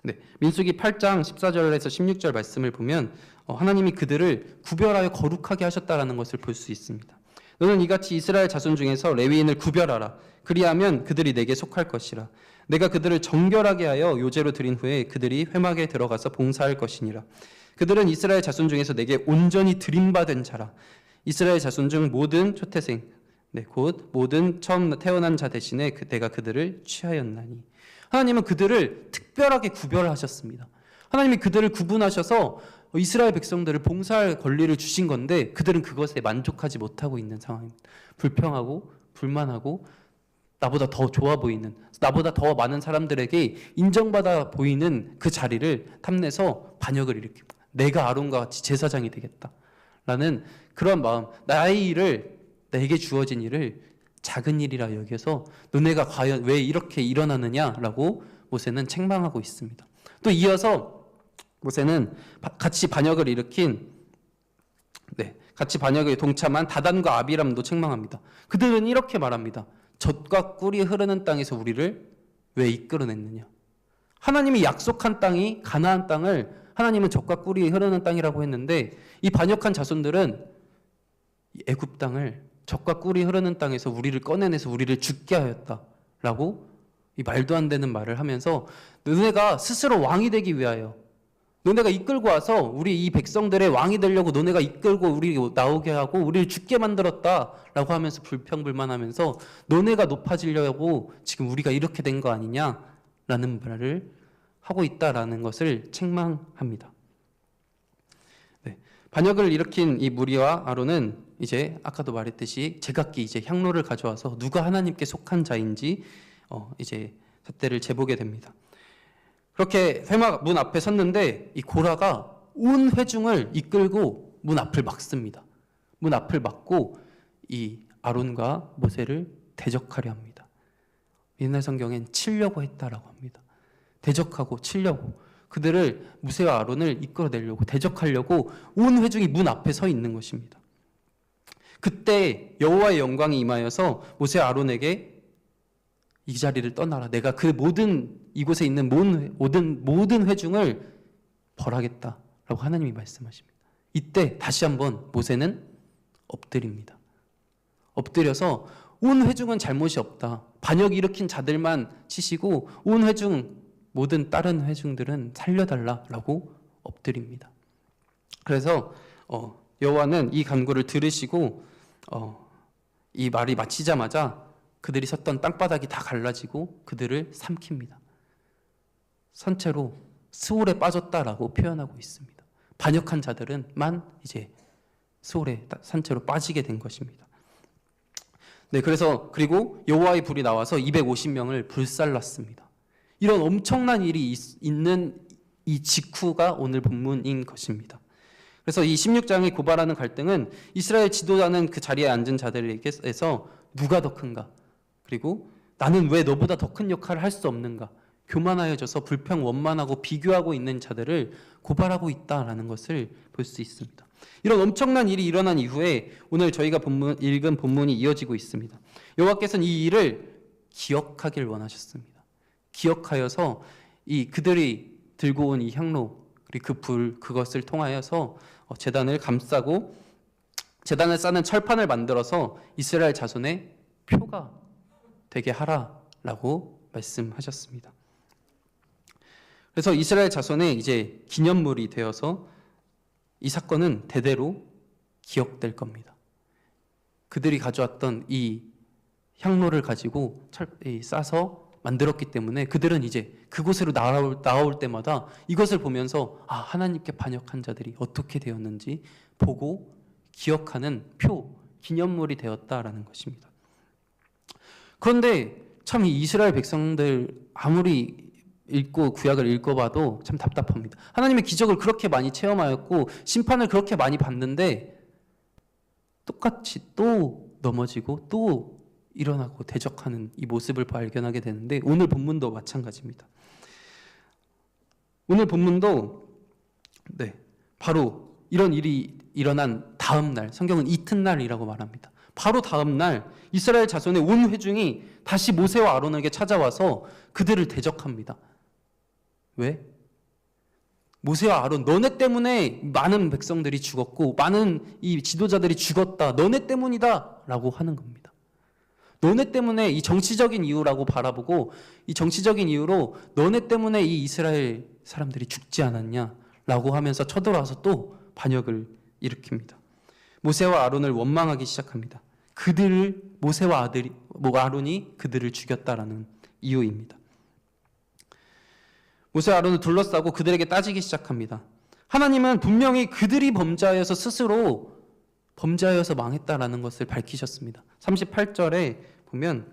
Speaker 4: 네, 민수기 8장 14절에서 16절 말씀을 보면 하나님이 그들을 구별하여 거룩하게 하셨다라는 것을 볼 수 있습니다. 너는 이같이 이스라엘 자손 중에서 레위인을 구별하라. 그리하면 그들이 내게 속할 것이라. 내가 그들을 정결하게 하여 요제로 드린 후에 그들이 회막에 들어가서 봉사할 것이니라. 그들은 이스라엘 자손 중에서 내게 온전히 드림받은 자라. 이스라엘 자손 중 모든 초태생, 곧 모든 처음 태어난 자 대신에 내가 그들을 취하였나니. 하나님은 그들을 특별하게 구별하셨습니다. 하나님이 그들을 구분하셔서 이스라엘 백성들을 봉사할 권리를 주신 건데 그들은 그것에 만족하지 못하고 있는 상황입니다. 불평하고 불만하고 나보다 더 좋아 보이는, 나보다 더 많은 사람들에게 인정받아 보이는 그 자리를 탐내서 반역을 일으킵니다. 내가 아론과 같이 제사장이 되겠다라는 그런 마음, 나의 일을, 내게 주어진 일을 작은 일이라 여겨서 너네가 과연 왜 이렇게 일어나느냐라고 모세는 책망하고 있습니다. 또 이어서 모세는 같이 반역을 동참한 다단과 아비람도 책망합니다. 그들은 이렇게 말합니다. 젖과 꿀이 흐르는 땅에서 우리를 왜 이끌어냈느냐. 하나님이 약속한 땅이 가나안 땅을 하나님은 젖과 꿀이 흐르는 땅이라고 했는데 이 반역한 자손들은 애굽 땅을 젖과 꿀이 흐르는 땅에서 우리를 꺼내내서 우리를 죽게 하였다라고 이 말도 안 되는 말을 하면서 너네가 스스로 왕이 되기 위하여, 너네가 이끌고 와서 우리 이 백성들의 왕이 되려고 너네가 이끌고 우리 나오게 하고 우리를 죽게 만들었다라고 하면서 불평불만하면서 너네가 높아지려고 지금 우리가 이렇게 된 거 아니냐라는 말을 하고 있다라는 것을 책망합니다. 네. 반역을 일으킨 이 무리와 아론은 이제 아까도 말했듯이 제각기 이제 향로를 가져와서 누가 하나님께 속한 자인지 이제 잣대를 재보게 됩니다. 그렇게 회막 문 앞에 섰는데 이 고라가 온 회중을 이끌고 문 앞을 막습니다. 문 앞을 막고 이 아론과 모세를 대적하려 합니다. 옛날 성경엔 치려고 했다라고 합니다. 대적하고 치려고, 그들을 모세와 아론을 이끌어내려고 대적하려고 온 회중이 문 앞에 서 있는 것입니다. 그때 여호와의 영광이 임하여서 모세와 아론에게 이 자리를 떠나라. 내가 그 모든 이곳에 있는 모든 회중을 벌하겠다라고 하나님이 말씀하십니다. 이때 다시 한번 모세는 엎드립니다. 엎드려서 온 회중은 잘못이 없다. 반역 일으킨 자들만 치시고 온 회중, 모든 다른 회중들은 살려달라라고 엎드립니다. 그래서 여호와는 이 간구를 들으시고 이 말이 마치자마자 그들이 섰던 땅바닥이 다 갈라지고 그들을 삼킵니다. 선체로 스올에 빠졌다라고 표현하고 있습니다. 반역한 자들은만 이제 스올에 산채로 빠지게 된 것입니다. 네, 그리고 여호와의 불이 나와서 250명을 불살랐습니다. 이런 엄청난 일이 있는 이 직후가 오늘 본문인 것입니다. 그래서 이 16장이 고발하는 갈등은 이스라엘 지도자는 그 자리에 앉은 자들에게서 누가 더 큰가, 그리고 나는 왜 너보다 더 큰 역할을 할 수 없는가, 교만하여져서 불평 원만하고 비교하고 있는 자들을 고발하고 있다라는 것을 볼 수 있습니다. 이런 엄청난 일이 일어난 이후에 오늘 저희가 읽은 본문이 이어지고 있습니다. 여호와께서는 이 일을 기억하길 원하셨습니다. 기억하여서 그들이 들고 온 이 향로 그리고 그 불, 그것을 통하여서 제단을 감싸고 제단을 쌓는 철판을 만들어서 이스라엘 자손의 표가 되게 하라라고 말씀하셨습니다. 그래서 이스라엘 자손의 이제 기념물이 되어서 이 사건은 대대로 기억될 겁니다. 그들이 가져왔던 이 향로를 가지고 싸서 만들었기 때문에 그들은 이제 그곳으로 나올 때마다 이것을 보면서 하나님께 반역한 자들이 어떻게 되었는지 보고 기억하는 표, 기념물이 되었다라는 것입니다. 그런데 참 이 이스라엘 백성들 아무리 읽고 구약을 읽어봐도 참 답답합니다. 하나님의 기적을 그렇게 많이 체험하였고 심판을 그렇게 많이 받는데 똑같이 또 넘어지고 또 일어나고 대적하는 이 모습을 발견하게 되는데 오늘 본문도 마찬가지입니다. 오늘 본문도 바로 이런 일이 일어난 다음 날, 성경은 이튿날이라고 말합니다. 바로 다음 날 이스라엘 자손의 온 회중이 다시 모세와 아론에게 찾아와서 그들을 대적합니다. 왜? 모세와 아론, 너네 때문에 많은 백성들이 죽었고 많은 이 지도자들이 죽었다. 너네 때문이다 라고 하는 겁니다. 너네 때문에 이 정치적인 이유라고 바라보고 이 정치적인 이유로 너네 때문에 이 이스라엘 사람들이 죽지 않았냐 라고 하면서 쳐들어와서 또 반역을 일으킵니다. 모세와 아론을 원망하기 시작합니다. 모세와 아론이 그들을 죽였다라는 이유입니다. 모세와 아론을 둘러싸고 그들에게 따지기 시작합니다. 하나님은 분명히 그들이 범죄하여서 스스로 범죄하여서 망했다라는 것을 밝히셨습니다. 38절에 보면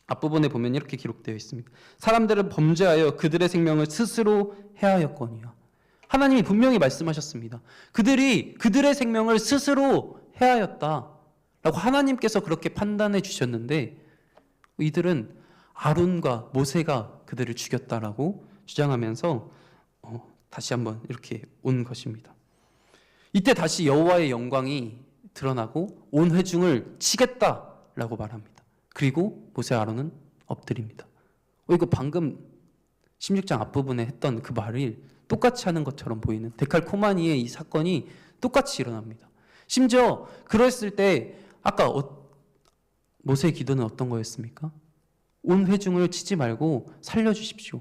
Speaker 4: 앞부분에 보면 이렇게 기록되어 있습니다. 사람들은 범죄하여 그들의 생명을 스스로 해하였거니와. 하나님이 분명히 말씀하셨습니다. 그들이 그들의 생명을 스스로 해하였다 라고 하나님께서 그렇게 판단해 주셨는데 이들은 아론과 모세가 그들을 죽였다라고 주장하면서 다시 한번 이렇게 온 것입니다. 이때 다시 여호와의 영광이 드러나고 온 회중을 치겠다라고 말합니다. 그리고 모세와 아론은 엎드립니다. 이거 방금 16장 앞부분에 했던 그 말을 똑같이 하는 것처럼 보이는 데칼코마니의 이 사건이 똑같이 일어납니다. 심지어 그랬을 때 아까 모세의 기도는 어떤 거였습니까? 온 회중을 치지 말고 살려주십시오.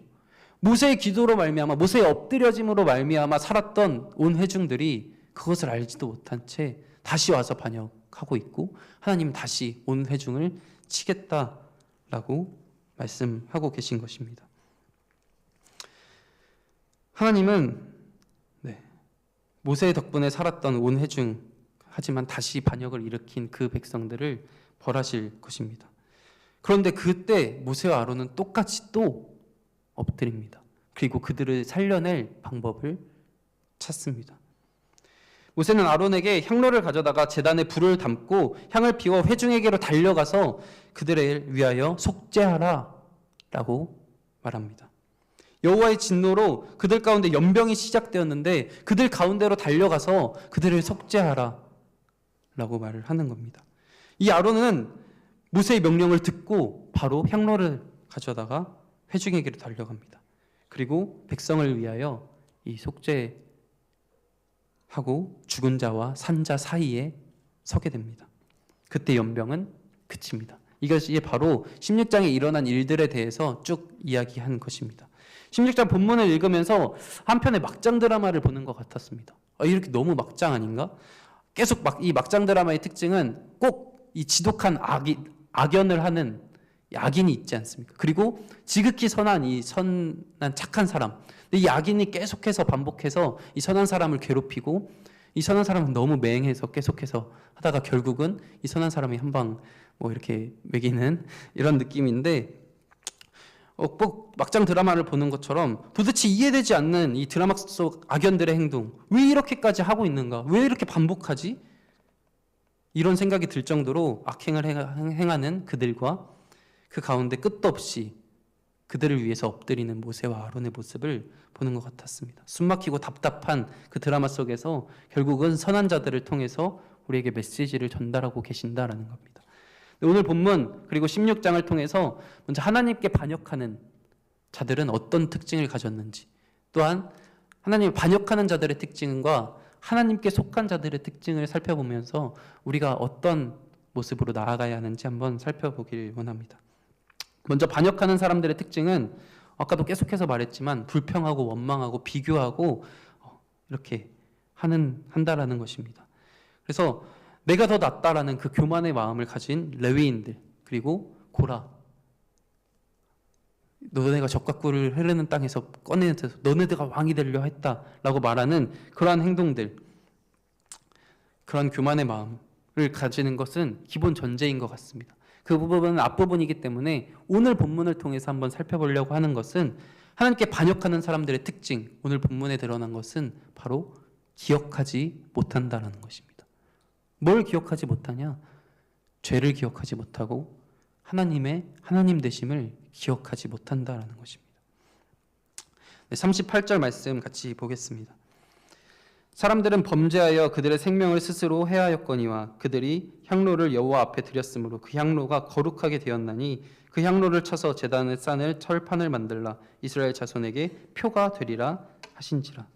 Speaker 4: 모세의 기도로 말미암아 모세의 엎드려짐으로 말미암아 살았던 온 회중들이 그것을 알지도 못한 채 다시 와서 반역하고 있고 하나님은 다시 온 회중을 치겠다라고 말씀하고 계신 것입니다. 하나님은 모세의 덕분에 살았던 온 회중 하지만 다시 반역을 일으킨 그 백성들을 벌하실 것입니다. 그런데 그때 모세와 아론은 똑같이 또 엎드립니다. 그리고 그들을 살려낼 방법을 찾습니다. 모세는 아론에게 향로를 가져다가 제단에 불을 담고 향을 피워 회중에게로 달려가서 그들을 위하여 속죄하라 라고 말합니다. 여호와의 진노로 그들 가운데 연병이 시작되었는데 그들 가운데로 달려가서 그들을 속죄하라 라고 말을 하는 겁니다. 이 아론은 모세의 명령을 듣고 바로 향로를 가져다가 회중에게로 달려갑니다. 그리고 백성을 위하여 이 속죄하고 죽은 자와 산 자 사이에 서게 됩니다. 그때 연병은 그칩니다. 이것이 바로 16장에 일어난 일들에 대해서 쭉 이야기한 것입니다. 16장 본문을 읽으면서 한편의 막장 드라마를 보는 것 같았습니다. 이렇게 너무 막장 아닌가? 계속 이 막장 드라마의 특징은 꼭 이 지독한 악연을 하는 악인이 있지 않습니까? 그리고 지극히 선한 착한 사람. 근데 이 악인이 계속해서 반복해서 이 선한 사람을 괴롭히고 이 선한 사람은 너무 맹해서 계속해서 하다가 결국은 이 선한 사람이 한 방 이렇게 매기는 이런 느낌인데 꼭 막장 드라마를 보는 것처럼 도대체 이해되지 않는 이 드라마 속 악연들의 행동, 왜 이렇게까지 하고 있는가? 왜 이렇게 반복하지? 이런 생각이 들 정도로 악행을 행하는 그들과 그 가운데 끝도 없이 그들을 위해서 엎드리는 모세와 아론의 모습을 보는 것 같았습니다. 숨막히고 답답한 그 드라마 속에서 결국은 선한 자들을 통해서 우리에게 메시지를 전달하고 계신다라는 겁니다. 오늘 본문 그리고 16장을 통해서 먼저 하나님께 반역하는 자들은 어떤 특징을 가졌는지, 또한 하나님 반역하는 자들의 특징과 하나님께 속한 자들의 특징을 살펴보면서 우리가 어떤 모습으로 나아가야 하는지 한번 살펴보길 원합니다. 먼저 반역하는 사람들의 특징은 아까도 계속해서 말했지만 불평하고 원망하고 비교하고 이렇게 한다라는 것입니다. 그래서 내가 더 낫다라는 그 교만의 마음을 가진 레위인들, 그리고 고라, 너네가 젖과 꿀을 흐르는 땅에서 꺼내서 너네들가 왕이 되려 했다라고 말하는 그러한 행동들, 그런 교만의 마음을 가지는 것은 기본 전제인 것 같습니다. 그 부분은 앞부분이기 때문에 오늘 본문을 통해서 한번 살펴보려고 하는 것은 하나님께 반역하는 사람들의 특징, 오늘 본문에 드러난 것은 바로 기억하지 못한다라는 것입니다. 뭘 기억하지 못하냐? 죄를 기억하지 못하고 하나님 되심을 기억하지 못한다라는 것입니다. 38절 말씀 같이 보겠습니다. 사람들은 범죄하여 그들의 생명을 스스로 해하였거니와 그들이 향로를 여호와 앞에 드렸으므로 그 향로가 거룩하게 되었나니 그 향로를 쳐서 제단을 쌓을 철판을 만들라 이스라엘 자손에게 표가 되리라 하신지라.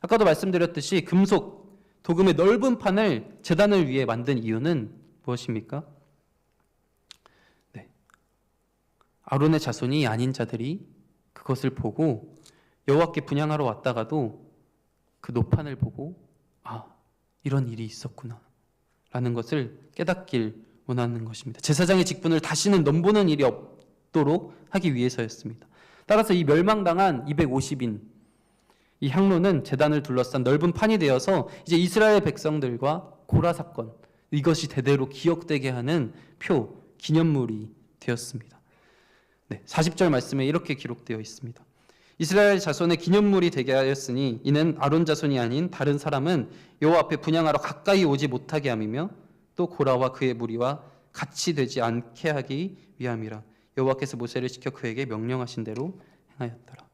Speaker 4: 아까도 말씀드렸듯이 금속 도금의 넓은 판을 제단을 위해 만든 이유는 무엇입니까? 아론의 자손이 아닌 자들이 그것을 보고 여호와께 분향하러 왔다가도 그 노판을 보고 이런 일이 있었구나 라는 것을 깨닫길 원하는 것입니다. 제사장의 직분을 다시는 넘보는 일이 없도록 하기 위해서였습니다. 따라서 이 멸망당한 250인 이 향로는 제단을 둘러싼 넓은 판이 되어서 이제 이스라엘 백성들과 고라 사건 이것이 대대로 기억되게 하는 표, 기념물이 되었습니다. 40절 말씀에 이렇게 기록되어 있습니다. 이스라엘 자손의 기념물이 되게 하였으니 이는 아론 자손이 아닌 다른 사람은 여호와 앞에 분향하러 가까이 오지 못하게 함이며 또 고라와 그의 무리와 같이 되지 않게 하기 위함이라. 여호와께서 모세를 시켜 그에게 명령하신 대로 행하였더라.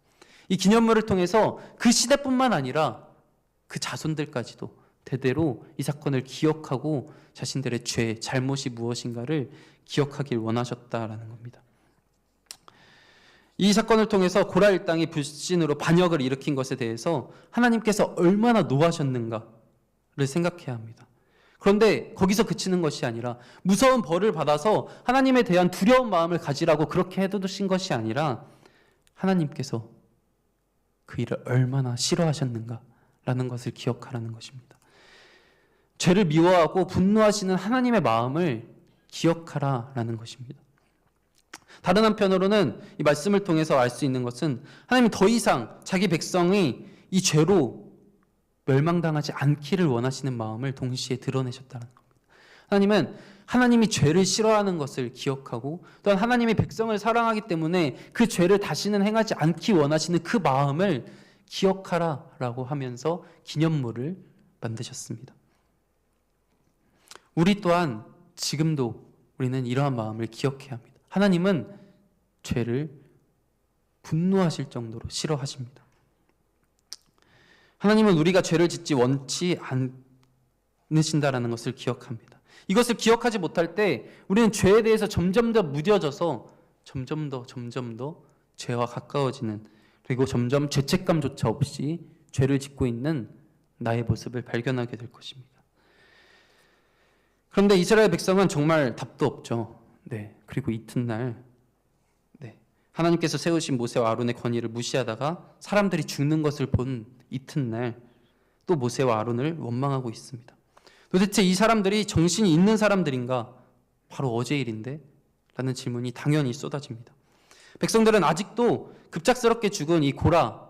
Speaker 4: 이 기념물을 통해서 그 시대뿐만 아니라 그 자손들까지도 대대로 이 사건을 기억하고 자신들의 죄, 잘못이 무엇인가를 기억하길 원하셨다라는 겁니다. 이 사건을 통해서 고라 일당이 불신으로 반역을 일으킨 것에 대해서 하나님께서 얼마나 노하셨는가를 생각해야 합니다. 그런데 거기서 그치는 것이 아니라 무서운 벌을 받아서 하나님에 대한 두려운 마음을 가지라고 그렇게 해두신 것이 아니라 하나님께서 그 일을 얼마나 싫어하셨는가라는 것을 기억하라는 것입니다. 죄를 미워하고 분노하시는 하나님의 마음을 기억하라라는 것입니다. 다른 한편으로는 이 말씀을 통해서 알 수 있는 것은 하나님이 더 이상 자기 백성이 이 죄로 멸망당하지 않기를 원하시는 마음을 동시에 드러내셨다는 겁니다. 하나님은 하나님이 죄를 싫어하는 것을 기억하고 또한 하나님이 백성을 사랑하기 때문에 그 죄를 다시는 행하지 않기 원하시는 그 마음을 기억하라라고 하면서 기념물을 만드셨습니다. 우리 또한 지금도 우리는 이러한 마음을 기억해야 합니다. 하나님은 죄를 분노하실 정도로 싫어하십니다. 하나님은 우리가 죄를 짓지 원치 않으신다라는 것을 기억합니다. 이것을 기억하지 못할 때 우리는 죄에 대해서 점점 더 무뎌져서 점점 더 죄와 가까워지는 그리고 점점 죄책감조차 없이 죄를 짓고 있는 나의 모습을 발견하게 될 것입니다. 그런데 이스라엘 백성은 정말 답도 없죠. 그리고 이튿날 하나님께서 세우신 모세와 아론의 권위를 무시하다가 사람들이 죽는 것을 본 이튿날 또 모세와 아론을 원망하고 있습니다. 도대체 이 사람들이 정신이 있는 사람들인가? 바로 어제 일인데? 라는 질문이 당연히 쏟아집니다. 백성들은 아직도 급작스럽게 죽은 이 고라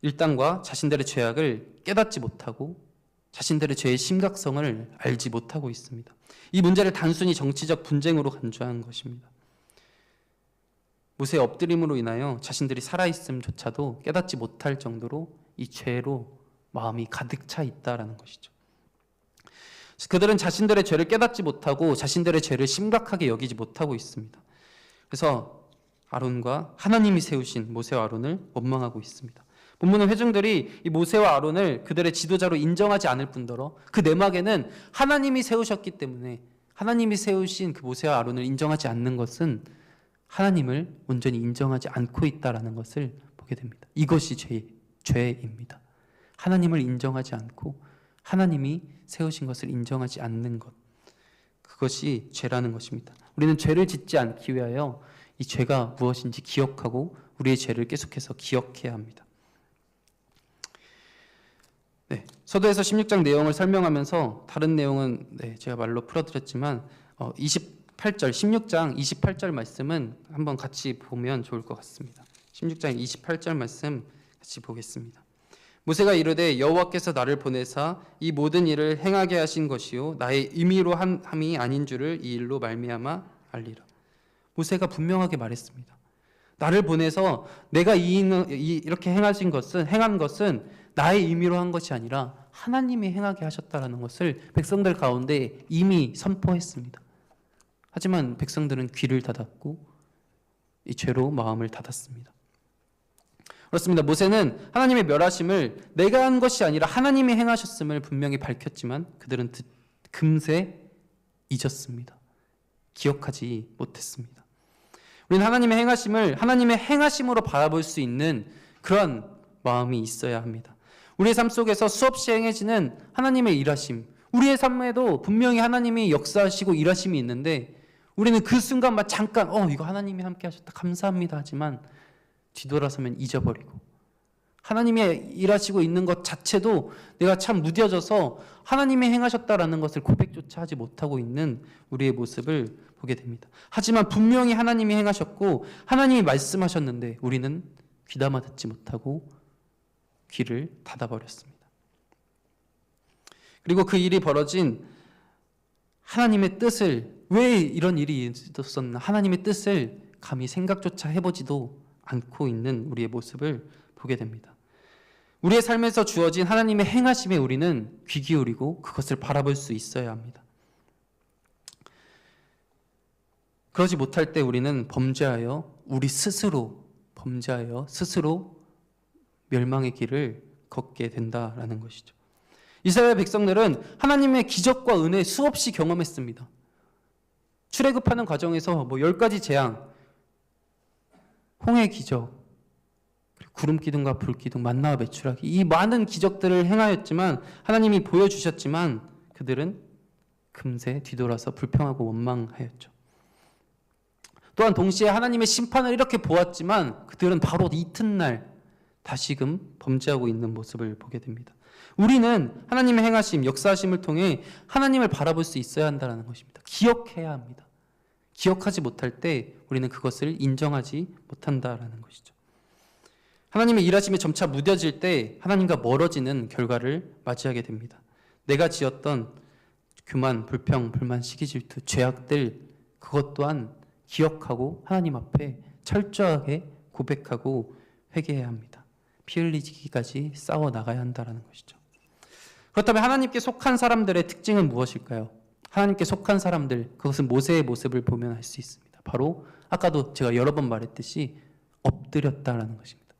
Speaker 4: 일당과 자신들의 죄악을 깨닫지 못하고 자신들의 죄의 심각성을 알지 못하고 있습니다. 이 문제를 단순히 정치적 분쟁으로 간주한 것입니다. 모세의 엎드림으로 인하여 자신들이 살아있음조차도 깨닫지 못할 정도로 이 죄로 마음이 가득 차 있다라는 것이죠. 그들은 자신들의 죄를 깨닫지 못하고 자신들의 죄를 심각하게 여기지 못하고 있습니다. 그래서 아론과 하나님이 세우신 모세와 아론을 원망하고 있습니다. 본문은 회중들이 이 모세와 아론을 그들의 지도자로 인정하지 않을 뿐더러 그 내막에는 하나님이 세우셨기 때문에 하나님이 세우신 그 모세와 아론을 인정하지 않는 것은 하나님을 온전히 인정하지 않고 있다라는 것을 보게 됩니다. 이것이 죄입니다. 하나님을 인정하지 않고 하나님이 세우신 것을 인정하지 않는 것, 그것이 죄라는 것입니다. 우리는 죄를 짓지 않기 위하여 이 죄가 무엇인지 기억하고 우리의 죄를 계속해서 기억해야 합니다. 서두에서 16장 내용을 설명하면서 다른 내용은 제가 말로 풀어드렸지만 16장 28절 말씀은 한번 같이 보면 좋을 것 같습니다. 16장 28절 말씀 같이 보겠습니다. 모세가 이르되 여호와께서 나를 보내사 이 모든 일을 행하게 하신 것이요 나의 임의로 함이 아닌 줄을 이 일로 말미암아 알리라. 모세가 분명하게 말했습니다. 나를 보내서 내가 이렇게 행한 것은 나의 임의로 한 것이 아니라 하나님이 행하게 하셨다라는 것을 백성들 가운데 이미 선포했습니다. 하지만 백성들은 귀를 닫았고 이 죄로 마음을 닫았습니다. 그렇습니다. 모세는 하나님의 멸하심을 내가 한 것이 아니라 하나님이 행하셨음을 분명히 밝혔지만 그들은 금세 잊었습니다. 기억하지 못했습니다. 우리는 하나님의 행하심을 하나님의 행하심으로 바라볼 수 있는 그런 마음이 있어야 합니다. 우리의 삶 속에서 수없이 행해지는 하나님의 일하심, 우리의 삶에도 분명히 하나님이 역사하시고 일하심이 있는데 우리는 그 순간만 잠깐 이거 하나님이 함께 하셨다 감사합니다 하지만 뒤돌아서면 잊어버리고 하나님이 일하시고 있는 것 자체도 내가 참 무뎌져서 하나님이 행하셨다라는 것을 고백조차 하지 못하고 있는 우리의 모습을 보게 됩니다. 하지만 분명히 하나님이 행하셨고 하나님이 말씀하셨는데 우리는 귀담아 듣지 못하고 귀를 닫아버렸습니다. 그리고 그 일이 벌어진 하나님의 뜻을 왜 이런 일이 있었나 하나님의 뜻을 감히 생각조차 해보지도 않고 있는 우리의 모습을 보게 됩니다. 우리의 삶에서 주어진 하나님의 행하심에 우리는 귀 기울이고 그것을 바라볼 수 있어야 합니다. 그러지 못할 때 우리는 범죄하여 스스로 멸망의 길을 걷게 된다라는 것이죠. 이스라엘 백성들은 하나님의 기적과 은혜 수없이 경험했습니다. 출애굽하는 과정에서 10가지 재앙, 홍해 기적, 구름 기둥과 불 기둥, 만나와 메추라기 이 많은 기적들을 행하였지만 하나님이 보여주셨지만 그들은 금세 뒤돌아서 불평하고 원망하였죠. 또한 동시에 하나님의 심판을 이렇게 보았지만 그들은 바로 이튿날 다시금 범죄하고 있는 모습을 보게 됩니다. 우리는 하나님의 행하심, 역사하심을 통해 하나님을 바라볼 수 있어야 한다는 것입니다. 기억해야 합니다. 기억하지 못할 때 우리는 그것을 인정하지 못한다라는 것이죠. 하나님의 일하심이 점차 무뎌질 때 하나님과 멀어지는 결과를 맞이하게 됩니다. 내가 지었던 교만, 불평, 불만, 시기, 질투, 죄악들 그것 또한 기억하고 하나님 앞에 철저하게 고백하고 회개해야 합니다. 피 흘리기까지 싸워 나가야 한다는 것이죠. 그렇다면 하나님께 속한 사람들의 특징은 무엇일까요? 하나님께 속한 사람들, 그것은 모세의 모습을 보면 알 수 있습니다. 바로 아까도 제가 여러 번 말했듯이 엎드렸다라는 것입니다.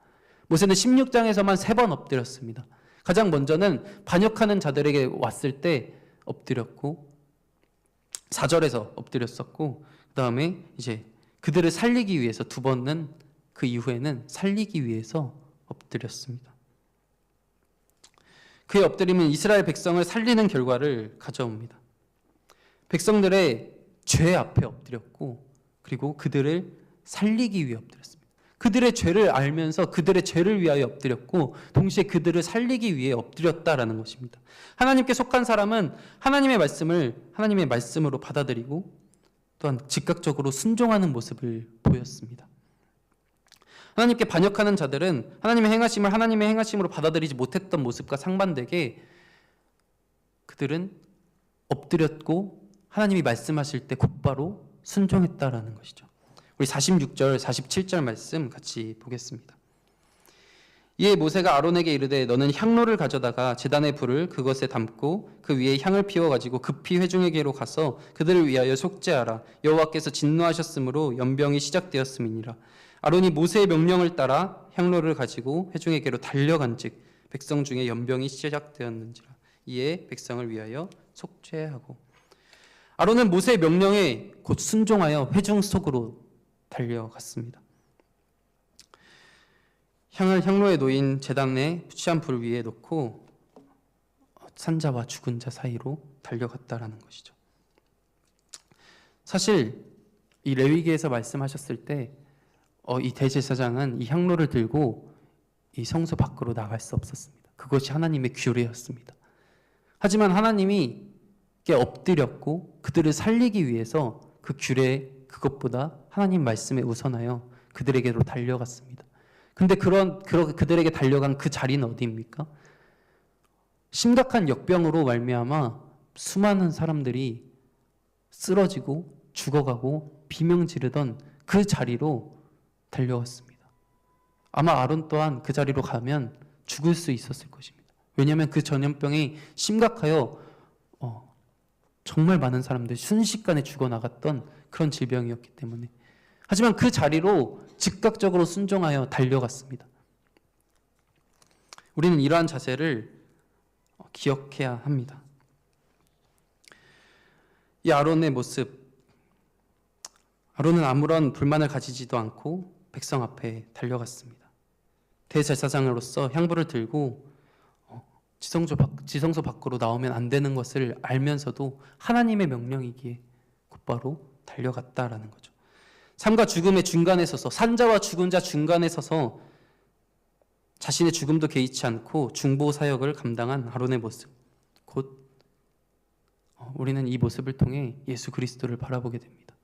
Speaker 4: 모세는 16장에서만 3번 엎드렸습니다. 가장 먼저는 반역하는 자들에게 왔을 때 엎드렸고 4절에서 엎드렸었고 그 다음에 이제 그들을 살리기 위해서 2번은 그 이후에는 살리기 위해서 엎드렸습니다. 그의 엎드림은 이스라엘 백성을 살리는 결과를 가져옵니다. 백성들의 죄 앞에 엎드렸고 그리고 그들을 살리기 위해 엎드렸습니다. 그들의 죄를 알면서 그들의 죄를 위하여 엎드렸고 동시에 그들을 살리기 위해 엎드렸다라는 것입니다. 하나님께 속한 사람은 하나님의 말씀으로 받아들이고 또한 즉각적으로 순종하는 모습을 보였습니다. 하나님께 반역하는 자들은 하나님의 행하심을 하나님의 행하심으로 받아들이지 못했던 모습과 상반되게 그들은 엎드렸고 하나님이 말씀하실 때 곧바로 순종했다라는 것이죠. 우리 46절, 47절 말씀 같이 보겠습니다. 이에 모세가 아론에게 이르되 너는 향로를 가져다가 제단의 불을 그것에 담고 그 위에 향을 피워 가지고 급히 회중에게로 가서 그들을 위하여 속죄하라. 여호와께서 진노하셨으므로 연병이 시작되었음이니라. 아론이 모세의 명령을 따라 향로를 가지고 회중에게로 달려간즉 백성 중에 연병이 시작되었는지라. 이에 백성을 위하여 속죄하고 아론은 모세의 명령에 곧 순종하여 회중 속으로 달려갔습니다. 향을 향로에 놓인 제단에 취한 불 위에 놓고 산자와 죽은 자 사이로 달려갔다라는 것이죠. 사실 이 레위기에서 말씀하셨을 때 이 대제사장은 이 향로를 들고 이 성소 밖으로 나갈 수 없었습니다. 그것이 하나님의 규례였습니다. 하지만 하나님이 엎드렸고 그들을 살리기 위해서 그 규례 그것보다 하나님 말씀에 우선하여 그들에게로 달려갔습니다. 근데 그들에게 달려간 그 자리는 어디입니까? 심각한 역병으로 말미암아 수많은 사람들이 쓰러지고 죽어가고 비명 지르던 그 자리로 달려왔습니다. 아마 아론 또한 그 자리로 가면 죽을 수 있었을 것입니다. 왜냐하면 그 전염병이 심각하여 정말 많은 사람들이 순식간에 죽어나갔던 그런 질병이었기 때문에. 하지만 그 자리로 즉각적으로 순종하여 달려갔습니다. 우리는 이러한 자세를 기억해야 합니다. 이 아론의 모습, 아론은 아무런 불만을 가지지도 않고 백성 앞에 달려갔습니다. 대제사장으로서 향부를 들고 지성소 밖으로 나오면 안 되는 것을 알면서도 하나님의 명령이기에 곧바로 달려갔다라는 거죠. 삶과 죽음의 중간에 서서, 산자와 죽은 자 중간에 서서 자신의 죽음도 개의치 않고 중보 사역을 감당한 아론의 모습, 곧 우리는 이 모습을 통해 예수 그리스도를 바라보게 됩니다.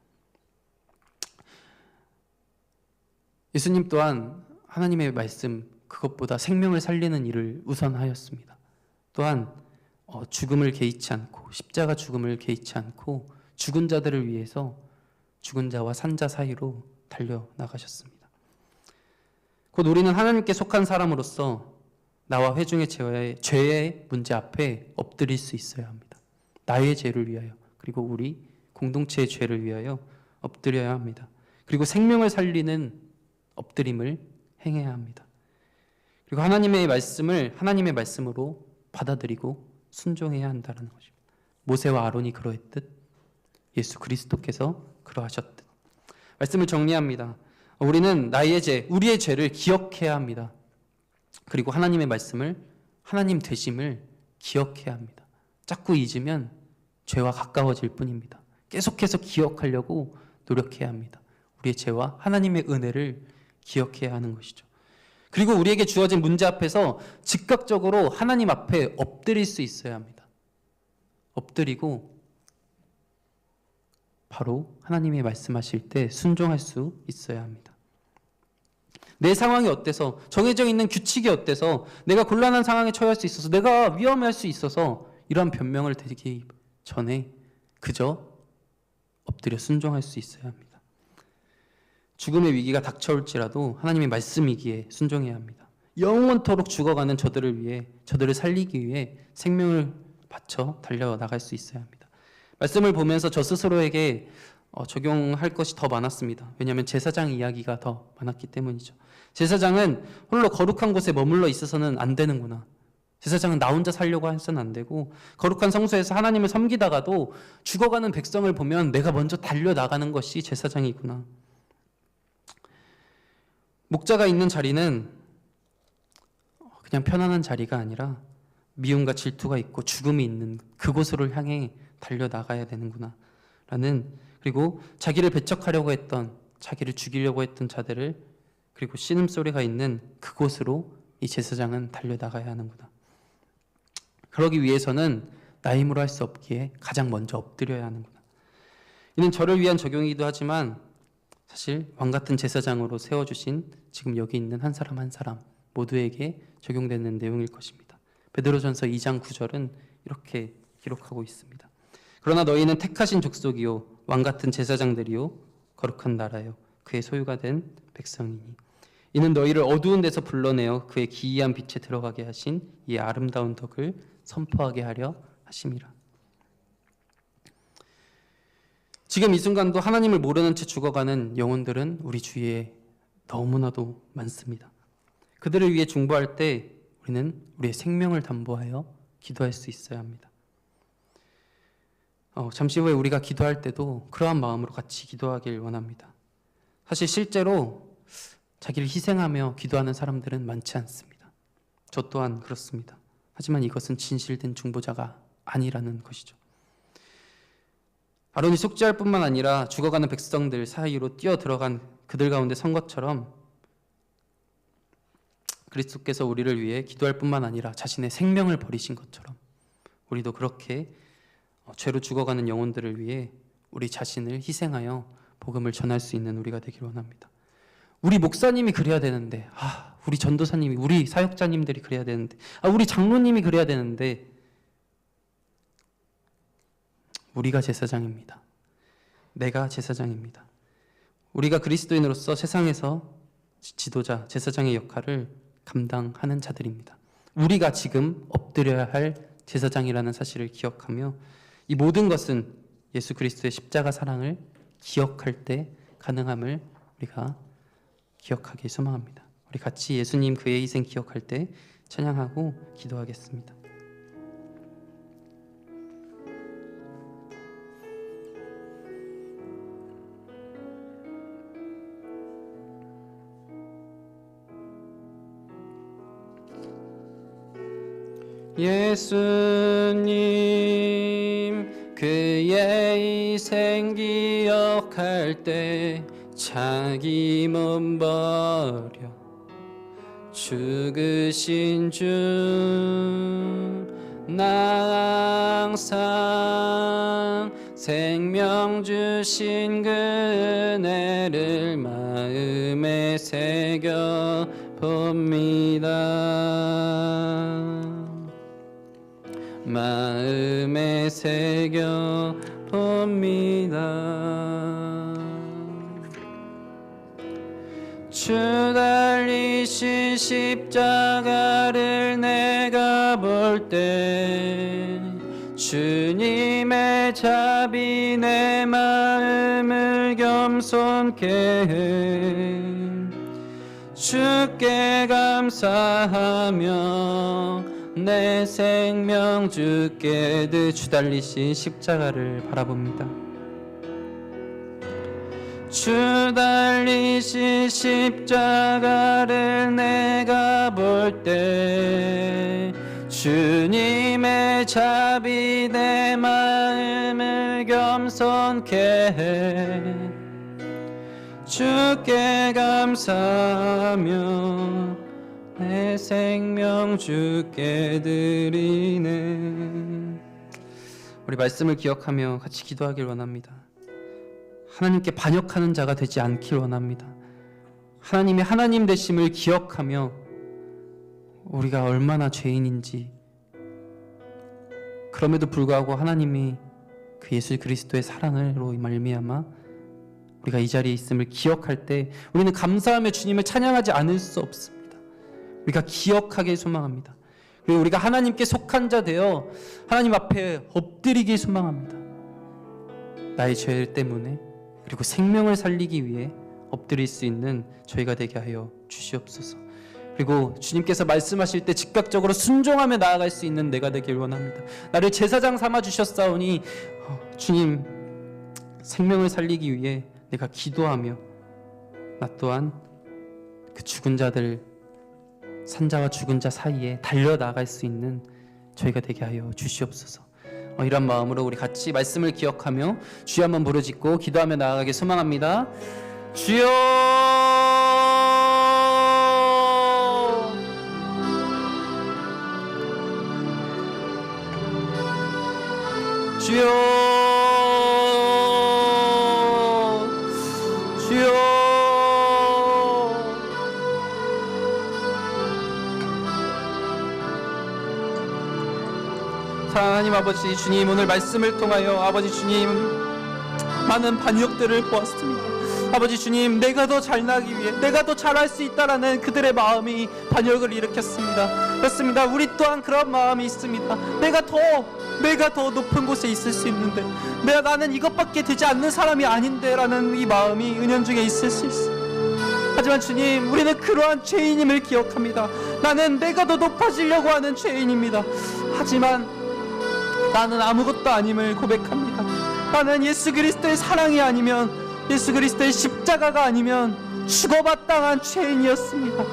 Speaker 4: 예수님 또한 하나님의 말씀, 그것보다 생명을 살리는 일을 우선하였습니다. 또한 죽음을 개의치 않고, 십자가 죽음을 개의치 않고 죽은 자들을 위해서 죽은 자와 산자 사이로 달려나가셨습니다. 곧 우리는 하나님께 속한 사람으로서 나와 회중의 죄의 문제 앞에 엎드릴 수 있어야 합니다. 나의 죄를 위하여, 그리고 우리 공동체의 죄를 위하여 엎드려야 합니다. 그리고 생명을 살리는 엎드림을 행해야 합니다. 그리고 하나님의 말씀을 하나님의 말씀으로 받아들이고 순종해야 한다는 것입니다. 모세와 아론이 그러했듯 예수 그리스도께서 그러하셨듯. 말씀을 정리합니다. 우리는 나의 죄, 우리의 죄를 기억해야 합니다. 그리고 하나님의 말씀을, 하나님 되심을 기억해야 합니다. 자꾸 잊으면 죄와 가까워질 뿐입니다. 계속해서 기억하려고 노력해야 합니다. 우리의 죄와 하나님의 은혜를 기억해야 하는 것이죠. 그리고 우리에게 주어진 문제 앞에서 즉각적으로 하나님 앞에 엎드릴 수 있어야 합니다. 엎드리고 바로 하나님이 말씀하실 때 순종할 수 있어야 합니다. 내 상황이 어때서, 정해져 있는 규칙이 어때서, 내가 곤란한 상황에 처할 수 있어서, 내가 위험할 수 있어서 이러한 변명을 드리기 전에 그저 엎드려 순종할 수 있어야 합니다. 죽음의 위기가 닥쳐올지라도 하나님의 말씀이기에 순종해야 합니다. 영원토록 죽어가는 저들을 위해, 저들을 살리기 위해 생명을 바쳐 달려나갈 수 있어야 합니다. 말씀을 보면서 저 스스로에게 적용할 것이 더 많았습니다. 왜냐하면 제사장 이야기가 더 많았기 때문이죠. 제사장은 홀로 거룩한 곳에 머물러 있어서는 안 되는구나. 제사장은 나 혼자 살려고 해서는 안 되고, 거룩한 성소에서 하나님을 섬기다가도 죽어가는 백성을 보면 내가 먼저 달려나가는 것이 제사장이구나. 목자가 있는 자리는 그냥 편안한 자리가 아니라 미움과 질투가 있고 죽음이 있는 그곳으로 향해 달려나가야 되는구나 라는, 그리고 자기를 배척하려고 했던, 자기를 죽이려고 했던 자들을, 그리고 신음소리가 있는 그곳으로 이 제사장은 달려나가야 하는구나. 그러기 위해서는 나 힘으로 할 수 없기에 가장 먼저 엎드려야 하는구나. 이는 저를 위한 적용이기도 하지만 사실 왕같은 제사장으로 세워주신 지금 여기 있는 한 사람 한 사람 모두에게 적용되는 내용일 것입니다. 베드로전서 2장 9절은 이렇게 기록하고 있습니다. 그러나 너희는 택하신 족속이요 왕같은 제사장들이요 거룩한 나라요 그의 소유가 된 백성이니 이는 너희를 어두운 데서 불러내어 그의 기이한 빛에 들어가게 하신 이 아름다운 덕을 선포하게 하려 하심이라. 지금 이 순간도 하나님을 모르는 채 죽어가는 영혼들은 우리 주위에 너무나도 많습니다. 그들을 위해 중보할 때 우리는 우리의 생명을 담보하여 기도할 수 있어야 합니다. 잠시 후에 우리가 기도할 때도 그러한 마음으로 같이 기도하길 원합니다. 사실 실제로 자기를 희생하며 기도하는 사람들은 많지 않습니다. 저 또한 그렇습니다. 하지만 이것은 진실된 중보자가 아니라는 것이죠. 아론이 속죄할 뿐만 아니라 죽어가는 백성들 사이로 뛰어들어간 그들 가운데 선 것처럼 그리스도께서 우리를 위해 기도할 뿐만 아니라 자신의 생명을 버리신 것처럼 우리도 그렇게 죄로 죽어가는 영혼들을 위해 우리 자신을 희생하여 복음을 전할 수 있는 우리가 되길 원합니다. 우리 목사님이 그래야 되는데, 우리 전도사님이, 우리 사역자님들이 그래야 되는데, 우리 장로님이 그래야 되는데, 우리가 제사장입니다. 내가 제사장입니다. 우리가 그리스도인으로서 세상에서 지도자, 제사장의 역할을 감당하는 자들입니다. 우리가 지금 엎드려야 할 제사장이라는 사실을 기억하며 이 모든 것은 예수 그리스도의 십자가 사랑을 기억할 때 가능함을 우리가 기억하기 소망합니다. 우리 같이 예수님 그의 희생 기억할 때 찬양하고 기도하겠습니다. 예수님 그의 희생 기억할 때 자기 몸 버려 죽으신 주 나 항상 생명 주신 그 은혜를 마음에 새겨 봅니다. 마음에 새겨 봅니다. 주 달리신 십자가를 내가 볼 때 주님의 자비 내 마음을 겸손케 해 주께 감사하며 내 생명 주께 주 달리신 십자가를 바라봅니다. 주 달리신 십자가를 내가 볼 때 주님의 자비 내 마음을 겸손케 해 주께 감사하며 내 생명 주께 드리네. 우리 말씀을 기억하며 같이 기도하길 원합니다. 하나님께 반역하는 자가 되지 않길 원합니다. 하나님의 하나님 되심을 기억하며 우리가 얼마나 죄인인지, 그럼에도 불구하고 하나님이 그 예수 그리스도의 사랑으로 말미암아 우리가 이 자리에 있음을 기억할 때 우리는 감사하며 주님을 찬양하지 않을 수 없습니다. 우리가 기억하길 소망합니다. 그리고 우리가 하나님께 속한 자 되어 하나님 앞에 엎드리길 소망합니다. 나의 죄 때문에, 그리고 생명을 살리기 위해 엎드릴 수 있는 저희가 되게 하여 주시옵소서. 그리고 주님께서 말씀하실 때 즉각적으로 순종하며 나아갈 수 있는 내가 되길 원합니다. 나를 제사장 삼아 주셨사오니 주님 생명을 살리기 위해 내가 기도하며 나 또한 그 죽은 자들, 산자와 죽은 자 사이에 달려나갈 수 있는 저희가 되게 하여 주시옵소서. 이런 마음으로 우리 같이 말씀을 기억하며 주여 한번 부르짖고 기도하며 나아가길 소망합니다. 주여, 주여, 주여. 하나님 아버지 주님, 오늘 말씀을 통하여 아버지 주님 많은 반역들을 보았습니다. 아버지 주님, 내가 더 잘나기 위해, 내가 더 잘할 수 있다라는 그들의 마음이 반역을 일으켰습니다. 그렇습니다. 우리 또한 그런 마음이 있습니다. 내가 더 높은 곳에 있을 수 있는데, 나는 이것밖에 되지 않는 사람이 아닌데 라는 이 마음이 은연중에 있을 수 있습니다. 하지만 주님, 우리는 그러한 죄인임을 기억합니다. 나는 내가 더 높아지려고 하는 죄인입니다. 하지만 나는 아무것도 아님을 고백합니다. 나는 예수 그리스도의 사랑이 아니면, 예수 그리스도의 십자가가 아니면 죽어마땅한 죄인이었습니다.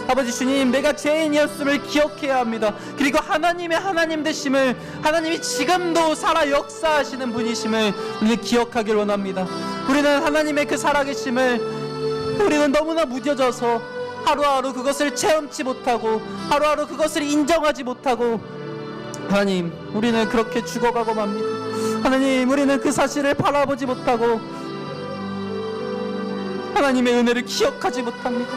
Speaker 4: 아버지 주님, 내가 죄인이었음을 기억해야 합니다. 그리고 하나님의 하나님 되심을, 하나님이 지금도 살아 역사하시는 분이심을 우리는 기억하길 원합니다. 우리는 하나님의 그 살아계심을 우리는 너무나 무뎌져서 하루하루 그것을 체험치 못하고 하루하루 그것을 인정하지 못하고, 하나님, 우리는 그렇게 죽어가고 맙니다. 하나님, 우리는 그 사실을 바라보지 못하고, 하나님의 은혜를 기억하지 못합니다.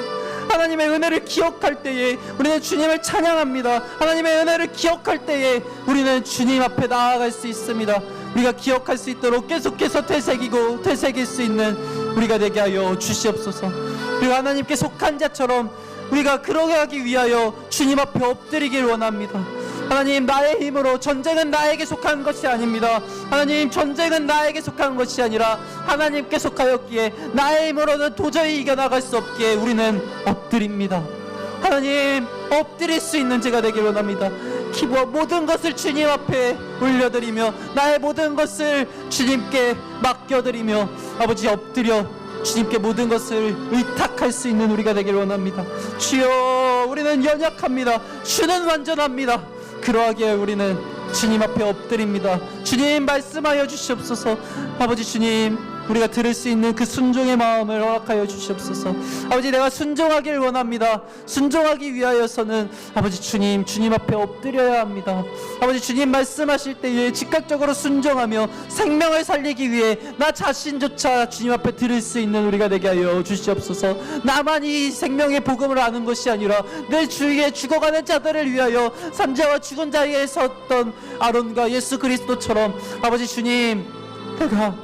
Speaker 4: 하나님의 은혜를 기억할 때에 우리는 주님을 찬양합니다. 하나님의 은혜를 기억할 때에 우리는 주님 앞에 나아갈 수 있습니다. 우리가 기억할 수 있도록 계속해서 되새길 수 있는 우리가 되게 하여 주시옵소서. 그리고 하나님께 속한 자처럼 우리가 그러게 하기 위하여 주님 앞에 엎드리길 원합니다. 하나님, 나의 힘으로 전쟁은 나에게 속한 것이 아닙니다. 하나님, 전쟁은 나에게 속한 것이 아니라 하나님께 속하였기에 나의 힘으로는 도저히 이겨나갈 수 없기에 우리는 엎드립니다. 하나님, 엎드릴 수 있는 제가 되길 원합니다. 모든 것을 주님 앞에 올려드리며 나의 모든 것을 주님께 맡겨드리며 아버지 엎드려 주님께 모든 것을 의탁할 수 있는 우리가 되길 원합니다. 주여, 우리는 연약합니다. 주는 완전합니다. 그러하기에 우리는 주님 앞에 엎드립니다. 주님, 말씀하여 주시옵소서. 아버지 주님, 우리가 들을 수 있는 그 순종의 마음을 허락하여 주시옵소서. 아버지, 내가 순종하길 원합니다. 순종하기 위하여서는 아버지 주님 앞에 엎드려야 합니다. 아버지 주님 말씀하실 때에 즉각적으로 순종하며 생명을 살리기 위해 나 자신조차 주님 앞에 들을 수 있는 우리가 되게 하여 주시옵소서. 나만 이 생명의 복음을 아는 것이 아니라 내 주위에 죽어가는 자들을 위하여 산자와 죽은 자리에 섰던 아론과 예수 그리스도처럼 아버지 주님, 내가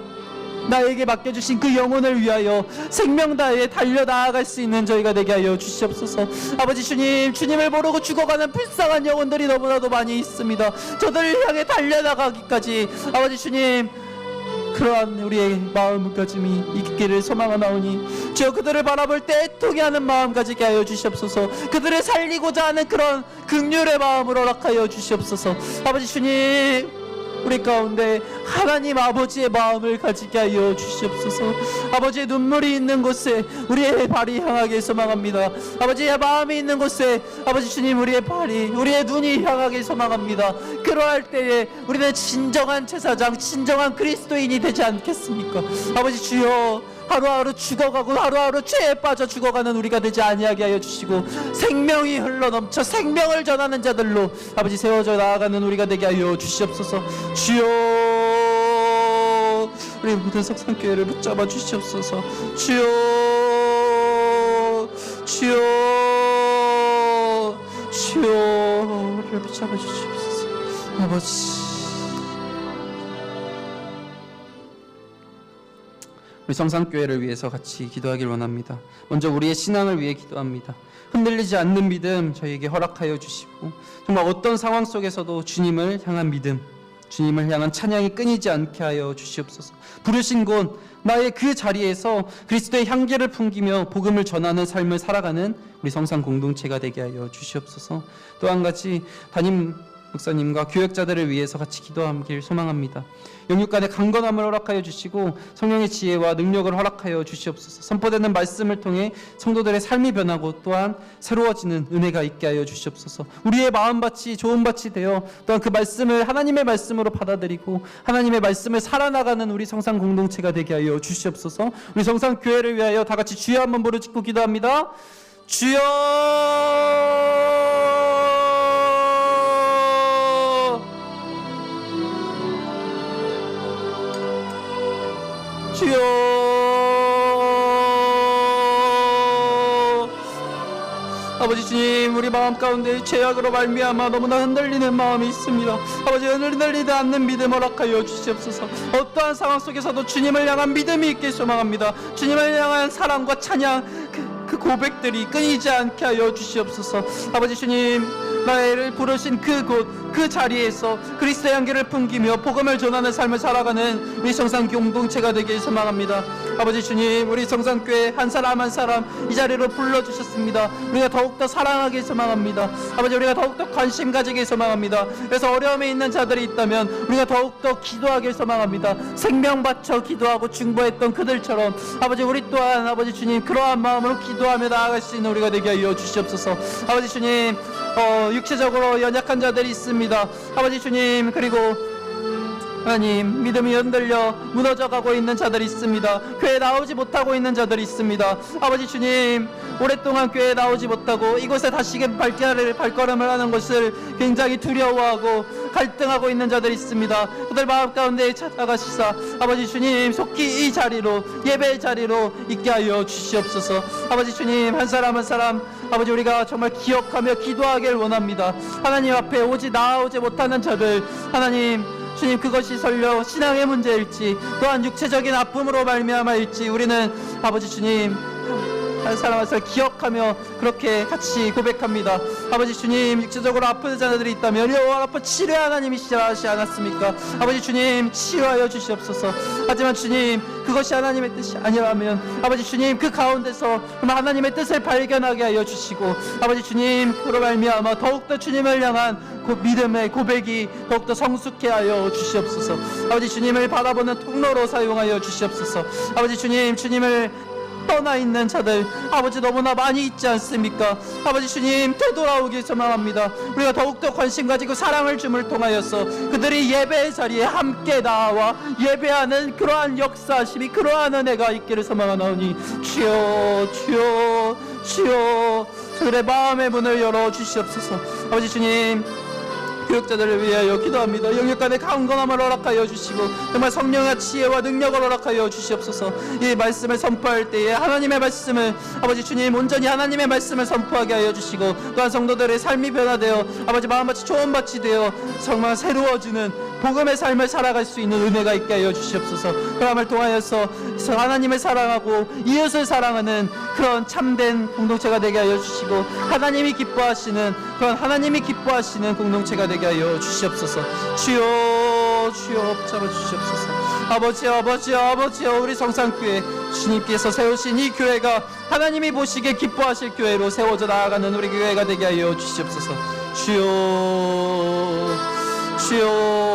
Speaker 4: 나에게 맡겨주신 그 영혼을 위하여 생명 다해 달려나아갈 수 있는 저희가 되게 하여 주시옵소서. 아버지 주님, 주님을 모르고 죽어가는 불쌍한 영혼들이 너무나도 많이 있습니다. 저들을 향해 달려나가기까지 아버지 주님, 그러한 우리의 마음가짐이 있기를 소망하나오니 주여, 그들을 바라볼 때 애통이 하는 마음 가지게 하여 주시옵소서. 그들을 살리고자 하는 그런 긍휼의 마음으로 허락하여 주시옵소서. 아버지 주님, 우리 가운데 하나님 아버지의 마음을 가지게 하여 주시옵소서. 아버지의 눈물이 있는 곳에 우리의 발이 향하게 소망합니다. 아버지의 마음이 있는 곳에 아버지 주님, 우리의 발이, 우리의 눈이 향하게 소망합니다. 그러할 때에 우리는 진정한 제사장, 진정한 그리스도인이 되지 않겠습니까? 아버지 주여, 하루하루 죽어가고 하루하루 죄에 빠져 죽어가는 우리가 되지 아니하게 하여 주시고 생명이 흘러넘쳐 생명을 전하는 자들로 아버지 세워져 나아가는 우리가 되게 하여 주시옵소서. 주여, 우리 모든 석산교회를 붙잡아 주시옵소서. 주여, 우리를 붙잡아 주시옵소서. 아버지, 우리 성산교회를 위해서 같이 기도하길 원합니다. 먼저 우리의 신앙을 위해 기도합니다. 흔들리지 않는 믿음 저희에게 허락하여 주시고 정말 어떤 상황 속에서도 주님을 향한 믿음, 주님을 향한 찬양이 끊이지 않게 하여 주시옵소서. 부르신 곳 나의 그 자리에서 그리스도의 향기를 풍기며 복음을 전하는 삶을 살아가는 우리 성산 공동체가 되게 하여 주시옵소서. 또 한 가지, 담임 목사님과 교역자들을 위해서 같이 기도하길 소망합니다. 영육간의 강건함을 허락하여 주시고 성령의 지혜와 능력을 허락하여 주시옵소서. 선포되는 말씀을 통해 성도들의 삶이 변하고 또한 새로워지는 은혜가 있게 하여 주시옵소서. 우리의 마음밭이 좋은 밭이 되어 또한 그 말씀을 하나님의 말씀으로 받아들이고 하나님의 말씀을 살아나가는 우리 성산 공동체가 되게 하여 주시옵소서. 우리 성산 교회를 위하여 다 같이 주여 한번 부르짖고 기도합니다. 주여, 주여, 아버지 주님, 우리 마음 가운데 죄악으로 말미암아 너무나 흔들리는 마음이 있습니다. 아버지, 흔들리지 않는 믿음 허락하여 주시옵소서. 어떠한 상황 속에서도 주님을 향한 믿음이 있길 소망합니다. 주님을 향한 사랑과 찬양, 그 고백들이 끊이지 않게 하여 주시옵소서. 아버지 주님, 나를 부르신 그곳 그 자리에서 그리스도의 향기를 풍기며 복음을 전하는 삶을 살아가는 우리 성산 공동체가 되길 소망합니다. 아버지 주님, 우리 성산교회 한 사람 한 사람 이 자리로 불러주셨습니다. 우리가 더욱더 사랑하길 소망합니다. 아버지, 우리가 더욱더 관심 가지길 소망합니다. 그래서 어려움에 있는 자들이 있다면 우리가 더욱더 기도하길 소망합니다. 생명 바쳐 기도하고 중보했던 그들처럼 아버지, 우리 또한 아버지 주님, 그러한 마음으로 기도하며 나아갈 수 있는 우리가 되게 하여 주시옵소서. 아버지 주님, 육체적으로 연약한 자들이 있습니다. 아버지 주님, 그리고 하나님, 믿음이 흔들려 무너져가고 있는 자들이 있습니다. 교회에 나오지 못하고 있는 자들이 있습니다. 아버지 주님, 오랫동안 교회에 나오지 못하고 이곳에 다시금 발걸음을 하는 것을 굉장히 두려워하고 갈등하고 있는 자들이 있습니다. 그들 마음 가운데 찾아가시사 아버지 주님 속히 이 자리로, 예배의 자리로 있게 하여 주시옵소서. 아버지 주님, 한 사람 한 사람 아버지 우리가 정말 기억하며 기도하길 원합니다. 하나님 앞에 나아오지 못하는 자들, 하나님 주님, 그것이 설령 신앙의 문제일지 또한 육체적인 아픔으로 말미암아일지 우리는 아버지 주님 한 사람 한 사람 기억하며 그렇게 같이 고백합니다. 아버지 주님, 육체적으로 아픈 자들이 있다면 영원 아파 치료 하나님이시지 않았습니까? 아버지 주님, 치유하여 주시옵소서. 하지만 주님, 그것이 하나님의 뜻이 아니라면 아버지 주님, 그 가운데서 하나님의 뜻을 발견하게 하여 주시고 아버지 주님, 그로 말미암아 더욱더 주님을 향한 믿음의 고백이 더욱더 성숙해 하여 주시옵소서. 아버지 주님을 바라보는 통로로 사용하여 주시옵소서. 아버지 주님, 주님을 떠나 있는 자들 아버지 너무나 많이 있지 않습니까? 아버지 주님, 되돌아오길 소망합니다. 우리가 더욱더 관심 가지고 사랑을 줌을 통하여서 그들이 예배의 자리에 함께 나와 예배하는 그러한 역사심이, 그러한 은혜가 있기를 소망하나오니 주여 주여 주여 그들의 마음의 문을 열어 주시옵소서. 아버지 주님, 교육자들을 위하여 기도합니다. 영육간의 강건함을 허락하여 주시고 정말 성령의 지혜와 능력을 허락하여 주시옵소서. 이 말씀을 선포할 때에 하나님의 말씀을 아버지 주님 온전히 하나님의 말씀을 선포하게 하여 주시고 또한 성도들의 삶이 변화되어 아버지 마음같이 좋은 밭이 되어 정말 새로워지는 복음의 삶을 살아갈 수 있는 은혜가 있게 하여 주시옵소서. 그럼을 통하여서 하나님을 사랑하고 이웃을 사랑하는 그런 참된 공동체가 되게 하여 주시고 하나님이 기뻐하시는 그런 하나님이 기뻐하시는 공동체가 되게 하여 주시옵소서. 주여 주여 붙잡아 주시옵소서. 아버지여 아버지여 아버지여, 우리 성산교회 주님께서 세우신 이 교회가 하나님이 보시기에 기뻐하실 교회로 세워져 나아가는 우리 교회가 되게 하여 주시옵소서. 주여 주여.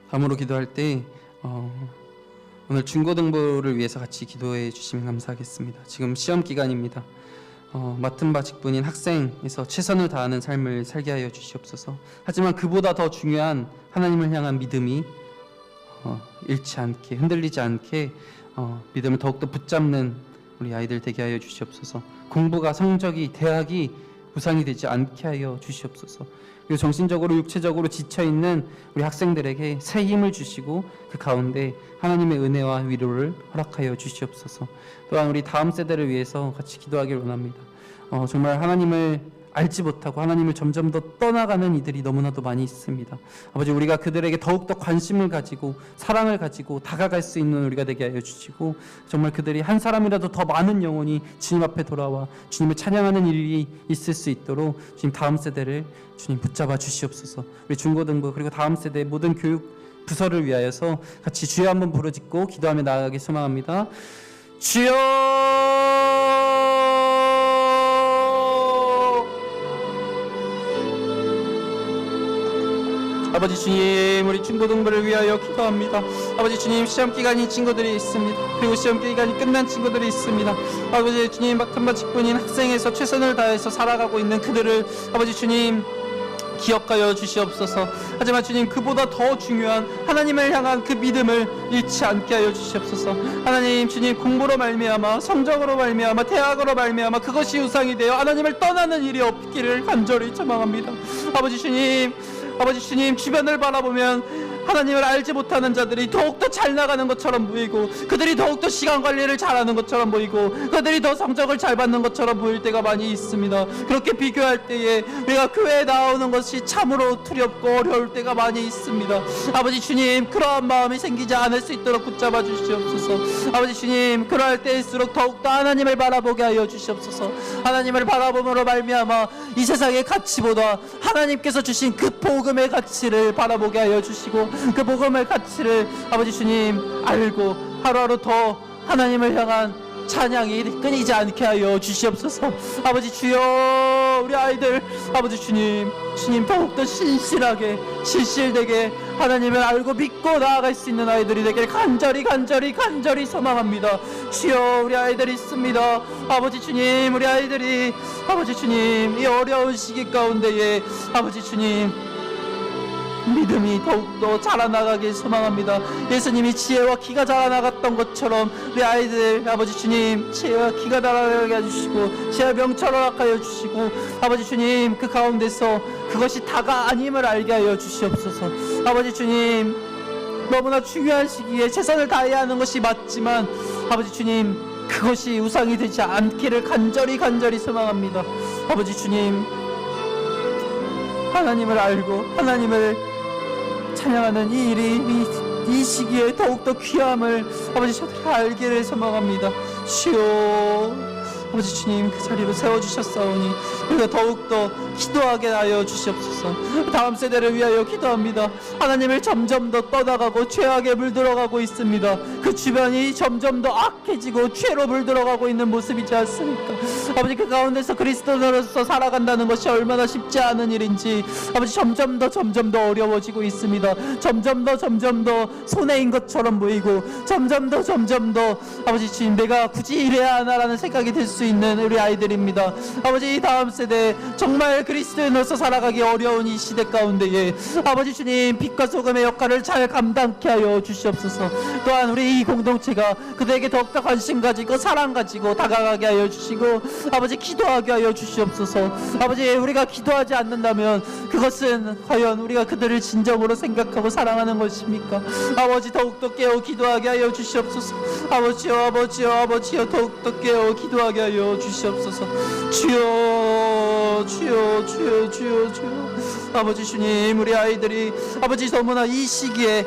Speaker 4: 다음으로 기도할 때 오늘 중고등부를 위해서 같이 기도해 주시면 감사하겠습니다. 지금 시험 기간입니다. 맡은 바 직분인 학생에서 최선을 다하는 삶을 살게 하여 주시옵소서. 하지만 그보다 더 중요한 하나님을 향한 믿음이 잃지 않게, 흔들리지 않게 믿음을 더욱더 붙잡는 우리 아이들 되게 하여 주시옵소서. 공부가, 성적이, 대학이 부상이 되지 않게 하여 주시옵소서. 그리고 정신적으로 육체적으로 지쳐있는 우리 학생들에게 새 힘을 주시고 그 가운데 하나님의 은혜와 위로를 허락하여 주시옵소서. 또한 우리 다음 세대를 위해서 같이 기도하길 원합니다. 정말 하나님을 알지 못하고 하나님을 점점 더 떠나가는 이들이 너무나도 많이 있습니다. 아버지, 우리가 그들에게 더욱더 관심을 가지고 사랑을 가지고 다가갈 수 있는 우리가 되게 하여 주시고 정말 그들이 한 사람이라도 더 많은 영혼이 주님 앞에 돌아와 주님을 찬양하는 일이 있을 수 있도록 주님 다음 세대를 주님 붙잡아 주시옵소서. 우리 중고등부 그리고 다음 세대 모든 교육 부서를 위하여서 같이 주여 한번 부르짖고 기도하며 나아가길 소망합니다. 주여. 아버지 주님, 우리 중고등부를 위하여 기도합니다. 아버지 주님, 시험기간인 친구들이 있습니다. 그리고 시험기간이 끝난 친구들이 있습니다. 아버지 주님, 맡은 바 직분인 학생에서 최선을 다해서 살아가고 있는 그들을 아버지 주님 기억하여 주시옵소서. 하지만 주님, 그보다 더 중요한 하나님을 향한 그 믿음을 잃지 않게 하여 주시옵소서. 하나님, 주님, 공부로 말미암아, 성적으로 말미암아, 대학으로 말미암아 그것이 우상이 되어 하나님을 떠나는 일이 없기를 간절히 소망합니다. 아버지 주님, 주변을 바라보면 하나님을 알지 못하는 자들이 더욱더 잘 나가는 것처럼 보이고 그들이 더욱더 시간 관리를 잘하는 것처럼 보이고 그들이 더 성적을 잘 받는 것처럼 보일 때가 많이 있습니다. 그렇게 비교할 때에 우리가 교회에 나오는 것이 참으로 두렵고 어려울 때가 많이 있습니다. 아버지 주님, 그러한 마음이 생기지 않을 수 있도록 붙잡아 주시옵소서. 아버지 주님, 그러할 때일수록 더욱더 하나님을 바라보게 하여 주시옵소서. 하나님을 바라봄으로 말미암아 이 세상의 가치보다 하나님께서 주신 그 복음의 가치를 바라보게 하여 주시고 그 복음의 가치를 아버지 주님 알고 하루하루 더 하나님을 향한 찬양이 끊이지 않게 하여 주시옵소서. 아버지 주여, 우리 아이들 아버지 주님 더욱더 신실하게 신실되게 하나님을 알고 믿고 나아갈 수 있는 아이들이 되길 간절히 소망합니다. 주여, 우리 아이들이 있습니다. 아버지 주님, 우리 아이들이 아버지 주님 이 어려운 시기 가운데에 아버지 주님 믿음이 더욱더 자라나가길 소망합니다. 예수님이 지혜와 키가 자라나갔던 것처럼 우리 아이들 아버지 주님 지혜와 키가 자라나게 해주시고 지혜와 명철을 허락하여 주시고 아버지 주님 그 가운데서 그것이 다가 아님을 알게 하여 주시옵소서. 아버지 주님 너무나 중요한 시기에 최선을 다해야 하는 것이 맞지만 아버지 주님 그것이 우상이 되지 않기를 간절히 소망합니다. 아버지 주님 하나님을 알고 하나님을 찬양하는 이 일이 이 시기에 더욱더 귀함을 아버지 저들이 알기를 소망합니다. 주여 아버지 주님 그 자리로 세워주셨사오니 우리가 더욱더 기도하게 하여 주시옵소서. 다음 세대를 위하여 기도합니다. 하나님을 점점 더 떠나가고 죄악에 물들어가고 있습니다. 그 주변이 점점 더 악해지고 죄로 물들어가고 있는 모습이지 않습니까? 아버지 그 가운데서 그리스도인으로서 살아간다는 것이 얼마나 쉽지 않은 일인지 아버지 점점 더 어려워지고 있습니다. 점점 더 손해인 것처럼 보이고 점점 더 아버지 주님 내가 굳이 이래야 하나라는 생각이 들 수 있는 우리 아이들입니다. 아버지 이 다음 세대 정말 그리스도인으로서 살아가기 어려운 이 시대 가운데에 아버지 주님 빛과 소금의 역할을 잘 감당케 하여 주시옵소서. 또한 우리 이 공동체가 그들에게 더욱더 관심 가지고 사랑 가지고 다가가게 하여 주시고 아버지 기도하게 하여 주시옵소서. 아버지 우리가 기도하지 않는다면 그것은 과연 우리가 그들을 진정으로 생각하고 사랑하는 것입니까? 아버지 더욱더 깨어 기도하게 하여 주시옵소서. 아버지여 더욱더 깨어 기도하게 하여 주시옵소서. 주여 아버지 주님 우리 아이들이 아버지 너무나 이 시기에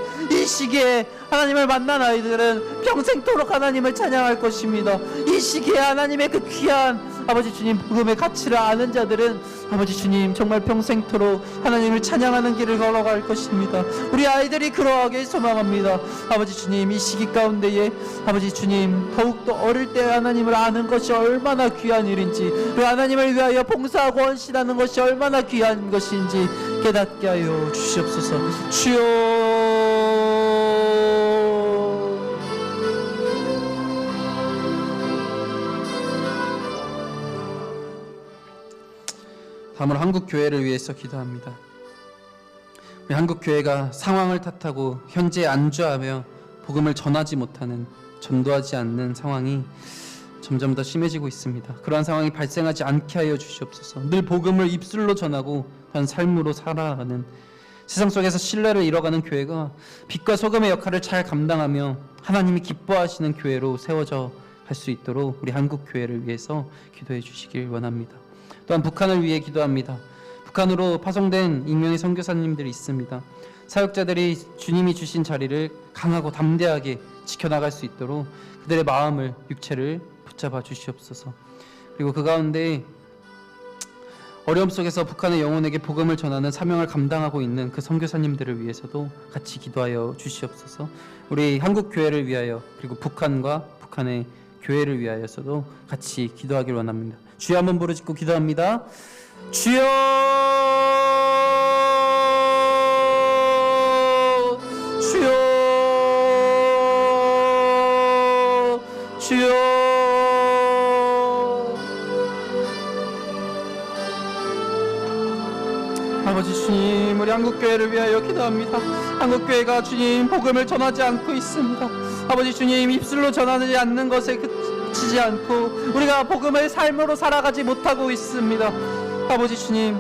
Speaker 4: 하나님을 만난 아이들은 평생토록 하나님을 찬양할 것입니다. 이 시기에 하나님의 그 귀한 아버지 주님 복음의 가치를 아는 자들은 아버지 주님 정말 평생토록 하나님을 찬양하는 길을 걸어갈 것입니다. 우리 아이들이 그러하길 소망합니다. 아버지 주님 이 시기 가운데에 아버지 주님 더욱더 어릴 때 하나님을 아는 것이 얼마나 귀한 일인지 그 하나님을 위하여 봉사하고 헌신하는 것이 얼마나 귀한 것인지 깨닫게 하여 주시옵소서. 주여 다음으로 한국교회를 위해서 기도합니다. 우리 한국교회가 상황을 탓하고 현재에 안주하며 복음을 전하지 못하는 전도하지 않는 상황이 점점 더 심해지고 있습니다. 그러한 상황이 발생하지 않게 하여 주시옵소서. 늘 복음을 입술로 전하고 또한 삶으로 살아가는 세상 속에서 신뢰를 잃어가는 교회가 빛과 소금의 역할을 잘 감당하며 하나님이 기뻐하시는 교회로 세워져 갈 수 있도록 우리 한국교회를 위해서 기도해 주시길 원합니다. 또한 북한을 위해 기도합니다. 북한으로 파송된 익명의 선교사님들이 있습니다. 사역자들이 주님이 주신 자리를 강하고 담대하게 지켜나갈 수 있도록 그들의 마음을 육체를 붙잡아 주시옵소서. 그리고 그 가운데 어려움 속에서 북한의 영혼에게 복음을 전하는 사명을 감당하고 있는 그 선교사님들을 위해서도 같이 기도하여 주시옵소서. 우리 한국교회를 위하여 그리고 북한과 북한의 교회를 위하여서도 같이 기도하길 원합니다. 주여 한번 부르짖고 기도합니다. 주여 아버지 주님 우리 한국교회를 위하여 기도합니다. 한국교회가 주님 복음을 전하지 않고 있습니다. 아버지 주님 입술로 전하지 않는 것에 그치지 않고 우리가 복음을 삶으로 살아가지 못하고 있습니다. 아버지 주님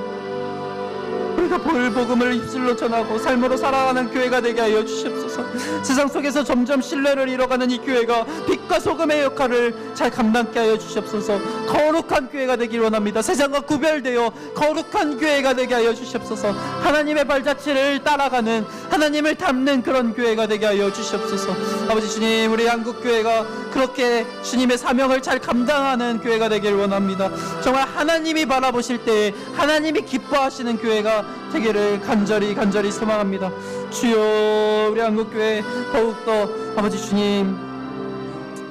Speaker 4: 우리가 복음을 입술로 전하고 삶으로 살아가는 교회가 되게 하여 주시옵소서. 세상 속에서 점점 신뢰를 잃어가는 이 교회가 빛과 소금의 역할을 잘 감당케 하여 주시옵소서. 거룩한 교회가 되길 원합니다. 세상과 구별되어 거룩한 교회가 되게 하여 주시옵소서. 하나님의 발자취를 따라가는 하나님을 닮는 그런 교회가 되게 하여 주시옵소서. 아버지 주님 우리 한국교회가 그렇게 주님의 사명을 잘 감당하는 교회가 되길 원합니다. 정말 하나님이 바라보실 때에 하나님이 기뻐하시는 교회가 되기를 간절히 소망합니다. 주여 우리 한국교회 더욱더 아버지 주님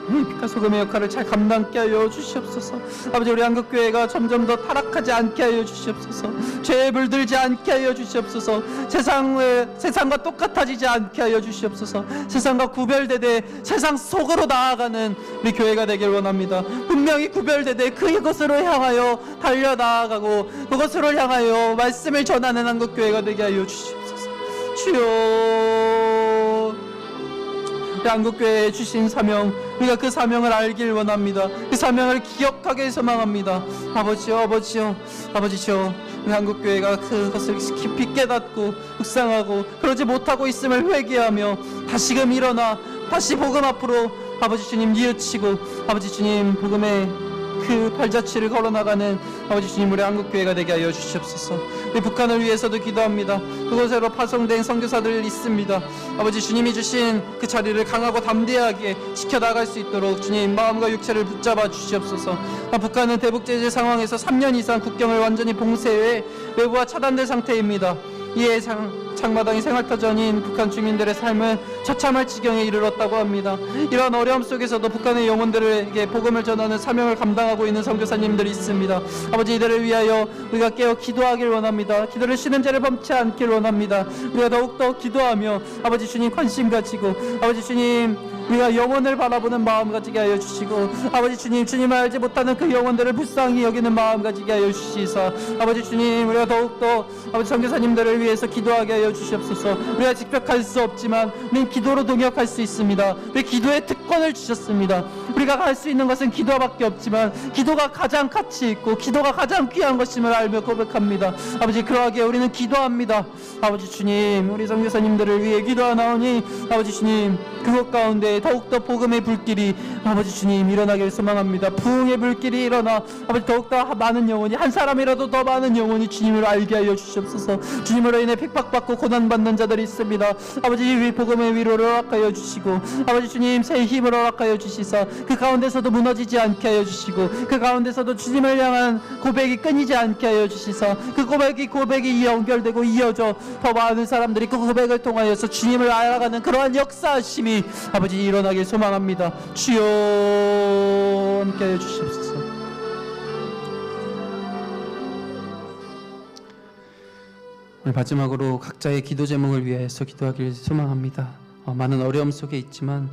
Speaker 4: 빛과 소금의 역할을 잘 감당케 하여 주시옵소서. 아버지 우리 한국교회가 점점 더 타락하지 않게 하여 주시옵소서. 죄에 물들지 않게 하여 주시옵소서. 세상과 똑같아지지 않게 하여 주시옵소서. 세상과 구별되되 세상 속으로 나아가는 우리 교회가 되길 원합니다. 분명히 구별되되 그것으로 향하여 달려나아가고 그것으로 향하여 말씀을 전하는 한국교회가 되게 하여 주시옵소서. 주여 한국교회에 주신 사명, 우리가 그 사명을 알길 원합니다. 그 사명을 기억하게 소망합니다. 아버지요, 아버지요, 우리 한국교회가 그것을 깊이 깨닫고 묵상하고 그러지 못하고 있음을 회개하며 다시금 일어나 다시 복음 앞으로 아버지 주님 뉘우치고 아버지 주님 복음의 그 발자취를 걸어나가는 아버지 주님 우리 한국교회가 되게 하여 주시옵소서. 우리 북한을 위해서도 기도합니다. 그곳으로 파송된 선교사들 있습니다. 아버지 주님이 주신 그 자리를 강하고 담대하게 지켜나갈 수 있도록 주님 마음과 육체를 붙잡아 주시옵소서. 북한은 대북제재 상황에서 3년 이상 국경을 완전히 봉쇄해 외부와 차단된 상태입니다. 이에 장마당이 생활터전인 북한 주민들의 삶은 처참할 지경에 이르렀다고 합니다. 이러한 어려움 속에서도 북한의 영혼들에게 복음을 전하는 사명을 감당하고 있는 선교사님들이 있습니다. 아버지 이들을 위하여 우리가 깨어 기도하길 원합니다. 기도를 쉬는 죄를 범치 않길 원합니다. 우리가 더욱더 기도하며 아버지 주님 관심 가지고 아버지 주님 우리가 영혼을 바라보는 마음 가지게 하여 주시고 아버지 주님 주님을 알지 못하는 그 영혼들을 불쌍히 여기는 마음 가지게 하여 주시사 아버지 주님 우리가 더욱더 아버지 선교사님들을 위해서 기도하게 하여 주시옵소서. 우리가 직접 갈 수 없지만 우리는 기도로 동역할 수 있습니다. 우리 기도의 특권을 주셨습니다. 우리가 할 수 있는 것은 기도밖에 없지만 기도가 가장 가치 있고 기도가 가장 귀한 것임을 알며 고백합니다. 아버지 그러하게 우리는 기도합니다. 아버지 주님 우리 선교사님들을 위해 기도하나오니 아버지 주님 그것 가운데 더욱더 복음의 불길이 아버지 주님 일어나길 소망합니다. 부흥의 불길이 일어나 아버지 더욱더 많은 영혼이 한 사람이라도 더 많은 영혼이 주님을 알게 하여 주시옵소서. 주님으로 인해 핍박받고 고난받는 자들이 있습니다. 아버지 이 복음의 위로를 허락하여 주시고 아버지 주님 새 힘을 허락하여 주시사 그 가운데서도 무너지지 않게 하여 주시고 그 가운데서도 주님을 향한 고백이 끊이지 않게 하여 주시사 그 고백이 연결되고 이어져 더 많은 사람들이 그 고백을 통하여서 주님을 알아가는 그러한 역사하심이 아버지 일어나길 소망합니다. 주여 함께하여 주시옵소서. 오늘 마지막으로 각자의 기도 제목을 위해서 기도하길 소망합니다. 많은 어려움 속에 있지만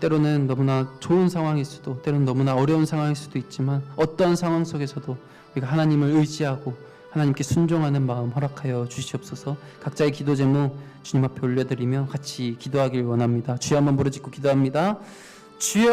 Speaker 4: 때로는 너무나 좋은 상황일 수도 때로는 너무나 어려운 상황일 수도 있지만 어떠한 상황 속에서도 우리가 하나님을 의지하고 하나님께 순종하는 마음 허락하여 주시옵소서. 각자의 기도 제목 주님 앞에 올려드리며 같이 기도하길 원합니다. 주여 한번 부르짖고 기도합니다. 주여